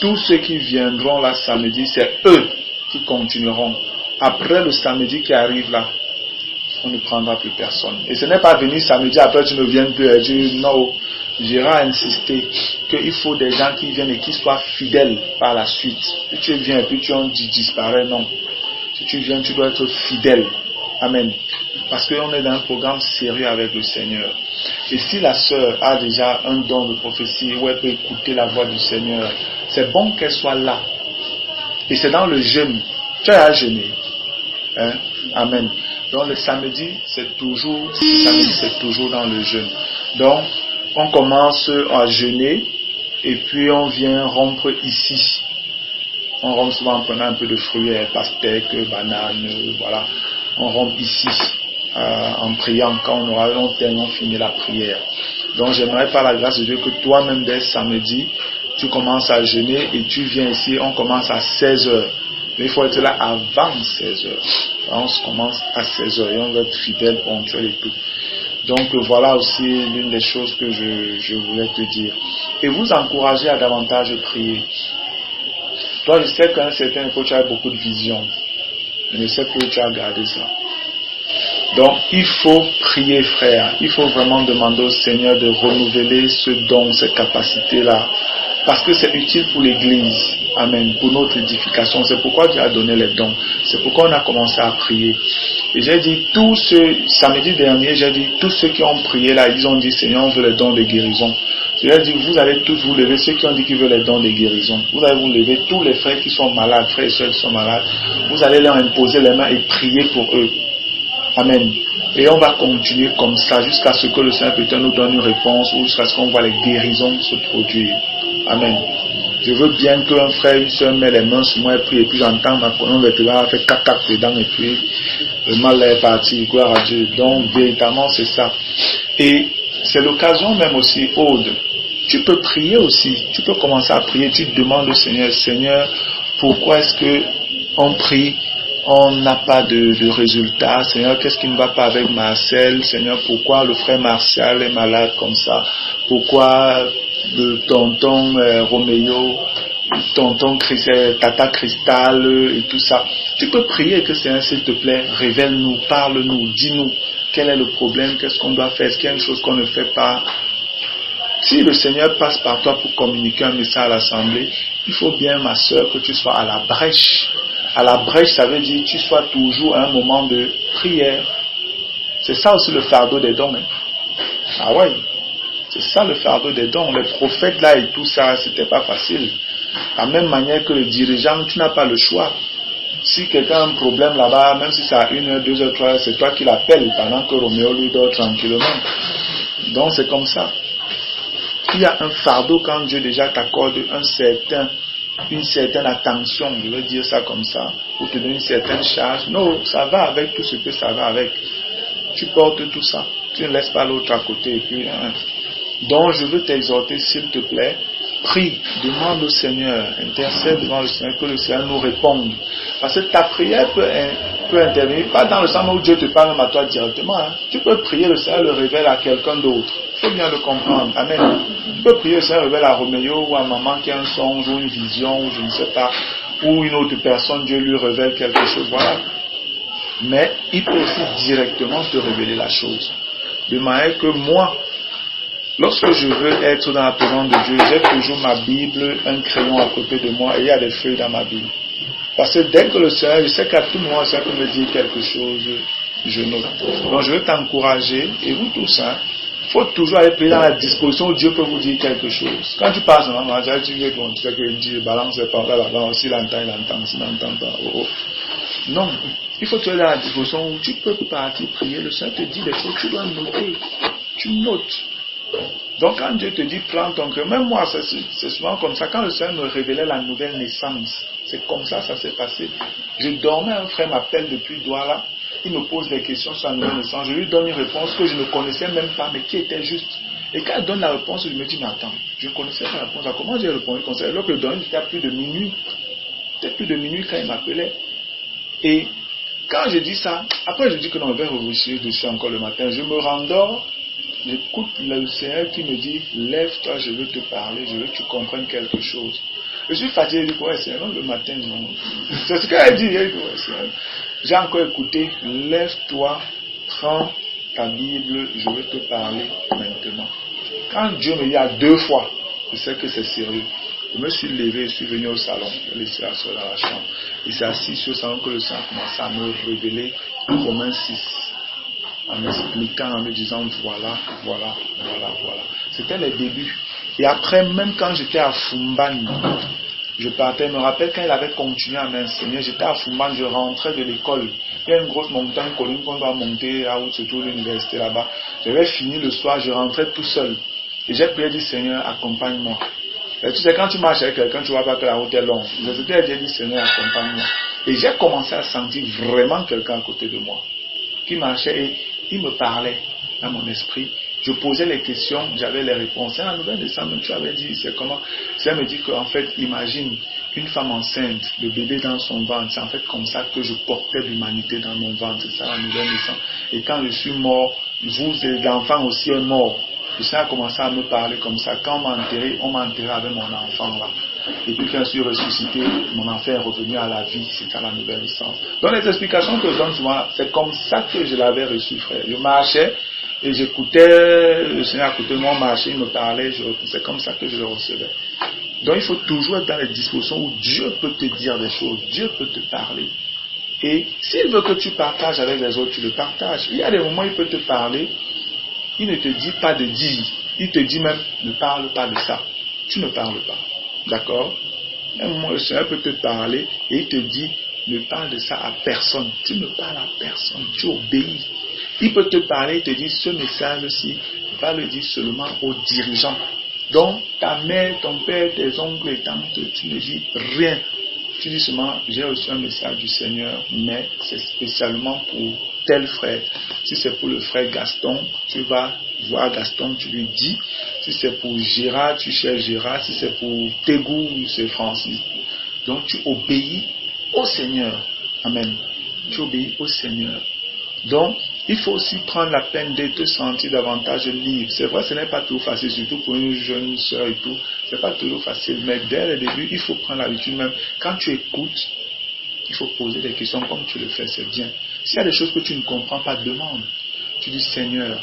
[SPEAKER 2] Tous ceux qui viendront là samedi, c'est eux qui continueront. Après le samedi qui arrive là, on ne prendra plus personne. Et ce n'est pas venir samedi, après tu ne viens plus et dire non. J'irai insister qu'il faut des gens qui viennent et qui soient fidèles par la suite. Si tu viens et puis tu en disparais, non. Si tu viens, tu dois être fidèle. Amen. Parce qu'on est dans un programme sérieux avec le Seigneur. Et si la sœur a déjà un don de prophétie où elle peut écouter la voix du Seigneur, c'est bon qu'elle soit là. Et c'est dans le jeûne. Tu as à jeûner. Hein? Amen. Donc le samedi, c'est toujours dans le jeûne. Donc, on commence à jeûner et puis on vient rompre ici. On rompt souvent en prenant un peu de fruits, pastèques, bananes, voilà. On rompt ici en priant quand on finit la prière. Donc j'aimerais par la grâce de Dieu que toi-même dès samedi, tu commences à jeûner et tu viens ici, on commence à 16h. Mais il faut être là avant 16h. On commence à 16h et on va être fidèle, ponctuel et tout. Donc voilà aussi l'une des choses que je voulais te dire. Et vous encourager à davantage prier. Toi, je sais qu'à un certain point, tu as beaucoup de vision. Je sais que tu as gardé ça. Donc, il faut prier, frère. Il faut vraiment demander au Seigneur de renouveler ce don, cette capacité-là. Parce que c'est utile pour l'Église. Amen. Pour notre édification. C'est pourquoi Dieu a donné les dons. C'est pourquoi on a commencé à prier. Et j'ai dit, samedi dernier, j'ai dit, tous ceux qui ont prié là, ils ont dit, Seigneur, on veut les dons de guérison. Je lui ai dit, vous allez tous vous lever, ceux qui ont dit qu'ils veulent les dons de guérison. Vous allez vous lever, tous les frères qui sont malades, frères et sœurs qui sont malades, vous allez leur imposer les mains et prier pour eux. Amen. Et on va continuer comme ça jusqu'à ce que le Seigneur peut-être nous donne une réponse ou jusqu'à ce qu'on voit les guérisons se produire. Amen. Je veux bien qu'un frère, une sœur met les mains sur moi et prie, et puis j'entends ma colonne vertébrale faire cac dedans et puis le mal est parti, gloire à Dieu. Donc véritablement c'est ça. Et c'est l'occasion même aussi, Aude. Tu peux prier aussi. Tu peux commencer à prier. Tu demandes au Seigneur, Seigneur, pourquoi est-ce que on prie, on n'a pas de résultat? Seigneur, qu'est-ce qui ne va pas avec Marcel? Seigneur, pourquoi le frère Martial est malade comme ça? Pourquoi le tonton Roméo, tonton Tata Cristal et tout ça? Tu peux prier que Seigneur, s'il te plaît, révèle-nous, parle-nous, dis-nous quel est le problème, qu'est-ce qu'on doit faire, est-ce qu'il y a une chose qu'on ne fait pas? Si le Seigneur passe par toi pour communiquer un message à l'Assemblée, il faut bien, ma soeur, que tu sois à la brèche. À la brèche, ça veut dire que tu sois toujours à un moment de prière. C'est ça aussi le fardeau des dons. Hein? Ah ouais, c'est ça le fardeau des dons. Les prophètes là et tout ça, c'était pas facile. De la même manière que le dirigeant, tu n'as pas le choix. Si quelqu'un a un problème là-bas, même si c'est à 1h, 2h, 3h, c'est toi qui l'appelles pendant que Roméo lui dort tranquillement. Donc c'est comme ça. Il y a un fardeau quand Dieu déjà t'accorde une certaine attention, je veux dire ça comme ça, pour te donner une certaine charge. Non, ça va avec tout ce que ça va avec. Tu portes tout ça. Tu ne laisses pas l'autre à côté. Et puis, Donc je veux t'exhorter, s'il te plaît, prie, demande au Seigneur, intercède devant le Seigneur, que le Seigneur nous réponde. Parce que ta prière peut intervenir, pas dans le sens où Dieu te parle même à toi directement. Hein. Tu peux prier, le Seigneur le révèle à quelqu'un d'autre. Il faut bien le comprendre. Amen. Tu peux prier, le Seigneur révèle à Roméo ou à maman qui a un songe ou une vision, ou je ne sais pas, ou une autre personne, Dieu lui révèle quelque chose. Voilà. Mais il peut aussi directement te révéler la chose. De manière que moi, lorsque je veux être dans la présence de Dieu, j'ai toujours ma Bible, un crayon à côté de moi et il y a des feuilles dans ma Bible. Parce que dès que le Seigneur, je sais qu'à tout moment, le Seigneur peut me dire quelque chose, je note. Donc je veux t'encourager, et vous tous, il faut toujours aller prier dans la disposition où Dieu peut vous dire quelque chose. Quand tu passes dans la tu sais que Dieu balance ses paroles là-bas, s'il entend, il entend, s'il n'entend pas. Non, il faut te dans la disposition où tu peux partir prier. Le Seigneur te dit des choses, tu dois noter. Tu notes. Donc quand Dieu te dit prends ton cœur, même moi c'est souvent comme ça. Quand le Seigneur me révélait la nouvelle naissance, c'est comme ça s'est passé. Je dormais, un frère m'appelle depuis Douala, il me pose des questions sur la nouvelle naissance, je lui donne une réponse que je ne connaissais même pas, mais qui était juste. Et quand il donne la réponse, je me dis mais attends, je ne connaissais pas la réponse, comment j'ai répondu comme ça? Alors que le dernier était à plus de minuit. C'était plus de minuit quand il m'appelait. Et quand je dis ça, après je dis que non, je vais réfléchir dessus encore le matin, je me rendors. J'écoute le Seigneur qui me dit lève-toi, je veux te parler, je veux que tu comprennes quelque chose. Je suis fatigué, je dis ouais Seigneur, le matin non. C'est ce qu'elle dit, ouais, Seigneur. J'ai encore écouté, lève-toi, prends ta Bible, je veux te parler maintenant. Quand Dieu me dit à 2 fois, je sais que c'est sérieux. Je me suis levé, je suis venu au salon, j'ai laissé la soeur dans la chambre. Il s'est assis sur le salon que le Seigneur a commencé à me révéler Romains 6. En m'expliquant, en me disant voilà. C'était les débuts. Et après, même quand j'étais à Fumbani, je partais, je me rappelle quand il avait continué à m'enseigner, j'étais à Fumbani, je rentrais de l'école. Il y a une grosse montagne, colline qu'on doit monter, là où se trouve l'université là-bas. J'avais fini le soir, je rentrais tout seul. Et j'ai prié, dit Seigneur, accompagne-moi. Et tu sais, quand tu marches avec quelqu'un, tu vois pas que la route est longue. J'ai dit Seigneur, accompagne-moi. Et j'ai commencé à sentir vraiment quelqu'un à côté de moi qui marchait et il me parlait dans mon esprit. Je posais les questions, j'avais les réponses. Et la nouvelle naissance, tu avais dit, c'est comment? Ça me dit qu'en fait, imagine une femme enceinte, le bébé dans son ventre. C'est en fait comme ça que je portais l'humanité dans mon ventre. C'est ça la nouvelle naissance. Et quand je suis mort, vous, l'enfant aussi est mort. Le Seigneur a commencé à me parler comme ça. Quand on m'a enterré avec mon enfant là. Et puis quand je suis ressuscité, mon enfant est revenu à la vie. C'est ça la nouvelle naissance. Donc les explications que je donne souvent, c'est comme ça que je l'avais reçu, frère. Je marchais et j'écoutais, le Seigneur à côté de moi marchait, il me parlait, c'est comme ça que je le recevais. Donc il faut toujours être dans les dispositions où Dieu peut te dire des choses, Dieu peut te parler. Et s'il veut que tu partages avec les autres, tu le partages. Il y a des moments où il peut te parler, il ne te dit pas de dire, il te dit même ne parle pas de ça. Tu ne parles pas. D'accord? À un moment, le Seigneur peut te parler et il te dit ne parle de ça à personne. Tu ne parles à personne, tu obéis. Il peut te parler et te dire ce message-ci, va le dire seulement aux dirigeants. Donc, ta mère, ton père, tes oncles et tantes, tu ne dis rien. Tu dis seulement, j'ai reçu un message du Seigneur, mais c'est spécialement pour tel frère. Si c'est pour le frère Gaston, tu vas voir Gaston, tu lui dis. Si c'est pour Gérard, tu cherches Gérard. Si c'est pour Tégou, c'est Francis. Donc, tu obéis au Seigneur. Amen. Tu obéis au Seigneur. Donc, il faut aussi prendre la peine de te sentir davantage libre. C'est vrai, ce n'est pas toujours facile, surtout pour une jeune soeur et tout. Ce n'est pas toujours facile, mais dès le début, il faut prendre l'habitude même. Quand tu écoutes, il faut poser des questions comme tu le fais, c'est bien. S'il y a des choses que tu ne comprends pas, demande. Tu dis, Seigneur,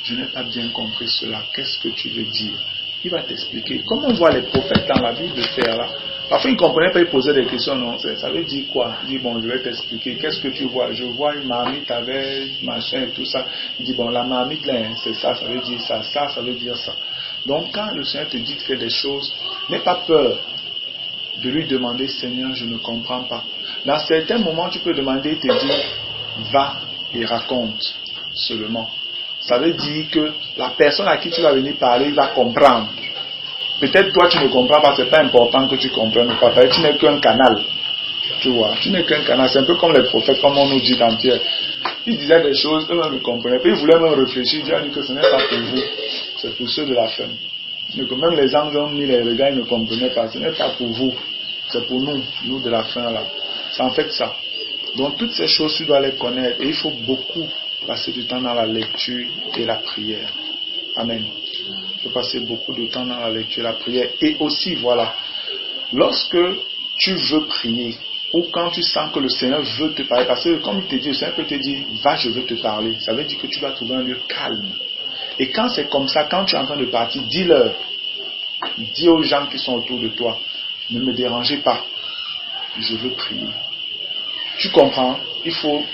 [SPEAKER 2] je n'ai pas bien compris cela. Qu'est-ce que tu veux dire? Il va t'expliquer. Comme on voit les prophètes dans la Bible faire là. Parfois, ils ne comprenaient pas, ils posaient des questions. Non, ça veut dire quoi? Il dit, bon, je vais t'expliquer. Qu'est-ce que tu vois? Je vois une marmite avec machin et tout ça. Il dit, bon, la marmite là, c'est ça, ça veut dire ça, ça veut dire ça. Donc, quand le Seigneur te dit de faire des choses, n'aie pas peur de lui demander, Seigneur, je ne comprends pas. Dans certains moments, tu peux demander et te dire, va et raconte seulement. Ça veut dire que la personne à qui tu vas venir parler va comprendre. Peut-être toi tu ne comprends pas, c'est pas important que tu comprennes pas. Tu n'es qu'un canal. Tu vois, tu n'es qu'un canal. C'est un peu comme les prophètes, comme on nous dit dans Pierre. Ils disaient des choses, eux-mêmes ne comprenaient pas. Ils voulaient même réfléchir. Dieu a dit que ce n'est pas pour vous, c'est pour ceux de la fin. Donc même les anges ont mis les regards, ils ne comprenaient pas. Ce n'est pas pour vous, c'est pour nous, nous de la fin là. C'est en fait ça. Donc toutes ces choses, tu dois les connaître. Et il faut beaucoup passer du temps dans la lecture et la prière. Amen. Il faut passer beaucoup de temps dans la lecture et la prière. Et aussi, voilà, lorsque tu veux prier, ou quand tu sens que le Seigneur veut te parler, parce que comme il te dit, le Seigneur peut te dire, va, je veux te parler. Ça veut dire que tu dois trouver un lieu calme. Et quand c'est comme ça, quand tu es en train de partir, dis-leur, dis aux gens qui sont autour de toi, ne me dérangez pas, je veux prier. Tu comprends?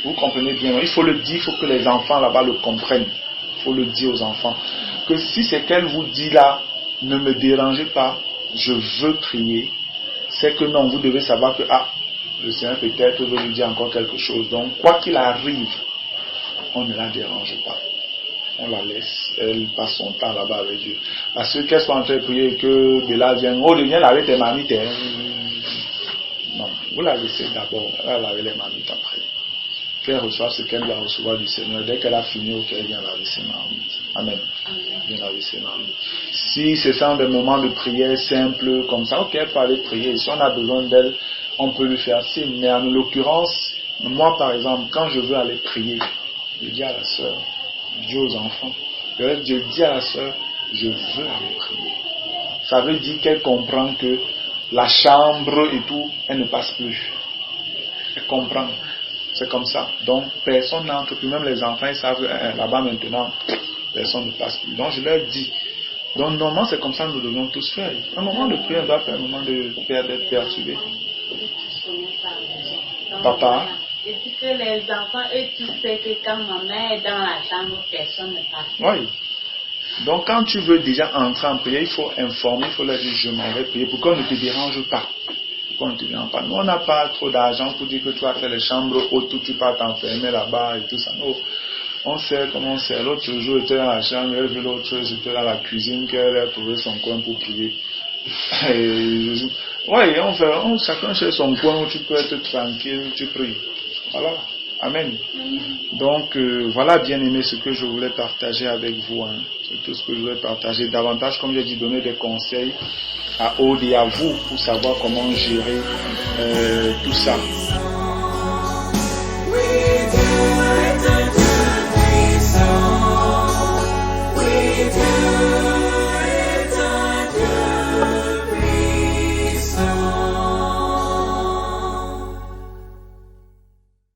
[SPEAKER 2] Vous comprenez bien, il faut le dire, il faut que les enfants là-bas le comprennent. Il faut le dire aux enfants. Que si c'est qu'elle vous dit là, ne me dérangez pas, je veux prier, c'est que non, vous devez savoir que, le Seigneur peut-être veut lui dire encore quelque chose. Donc, quoi qu'il arrive, on ne la dérange pas. On la laisse, elle passe son temps là-bas avec Dieu. Parce que qu'est-ce qu'on fait prier que Béla vienne, oh, viens laver tes mamites. Non, vous la laissez d'abord, elle va laver les mamites après. Qu'elle reçoive ce qu'elle doit recevoir du Seigneur. Dès qu'elle a fini, ok, elle vient laver ses mamites. Amen. Vient laver ses mamites. Si ce sont des moments de prière simples comme ça, ok, elle peut aller prier. Si on a besoin d'elle, on peut lui faire signe. Mais en l'occurrence, moi par exemple, quand je veux aller prier, je dis à la sœur, je dis aux enfants, je dis à la sœur, je veux aller prier. Ça veut dire qu'elle comprend que la chambre et tout, elle ne passe plus. Elle comprend. C'est comme ça. Donc, personne n'entre plus. Même les enfants, ils savent, là-bas maintenant, personne ne passe plus. Donc, je leur dis. Donc, normalement, c'est comme ça que nous devons tous faire. Un moment de prière doit faire un moment d'être perturbé. Papa.
[SPEAKER 6] Je dis que les enfants, eux, tu sais que quand ma mère est dans la chambre, personne ne passe.
[SPEAKER 2] Oui. Donc, quand tu veux déjà entrer en prière, il faut informer, il faut leur dire, je m'en vais prier pour qu'on ne te dérange pas. Qu'on ne te dérange pas. Nous, on n'a pas trop d'argent pour dire que tu vas faire les chambres hautes où tu vas t'enfermer là-bas et tout ça. Non. On sait comment c'est. L'autre jour, était dans la chambre, elle vu l'autre chose, c'était dans la cuisine qu'elle a trouvé son coin pour prier. Oui, chacun cherche son coin où tu peux être tranquille, tu pries. Voilà. Amen. Donc, voilà, bien aimé, ce que je voulais partager avec vous. Hein. C'est tout ce que je voulais partager. Davantage, comme j'ai dit, donner des conseils à Aude et à vous pour savoir comment gérer tout ça.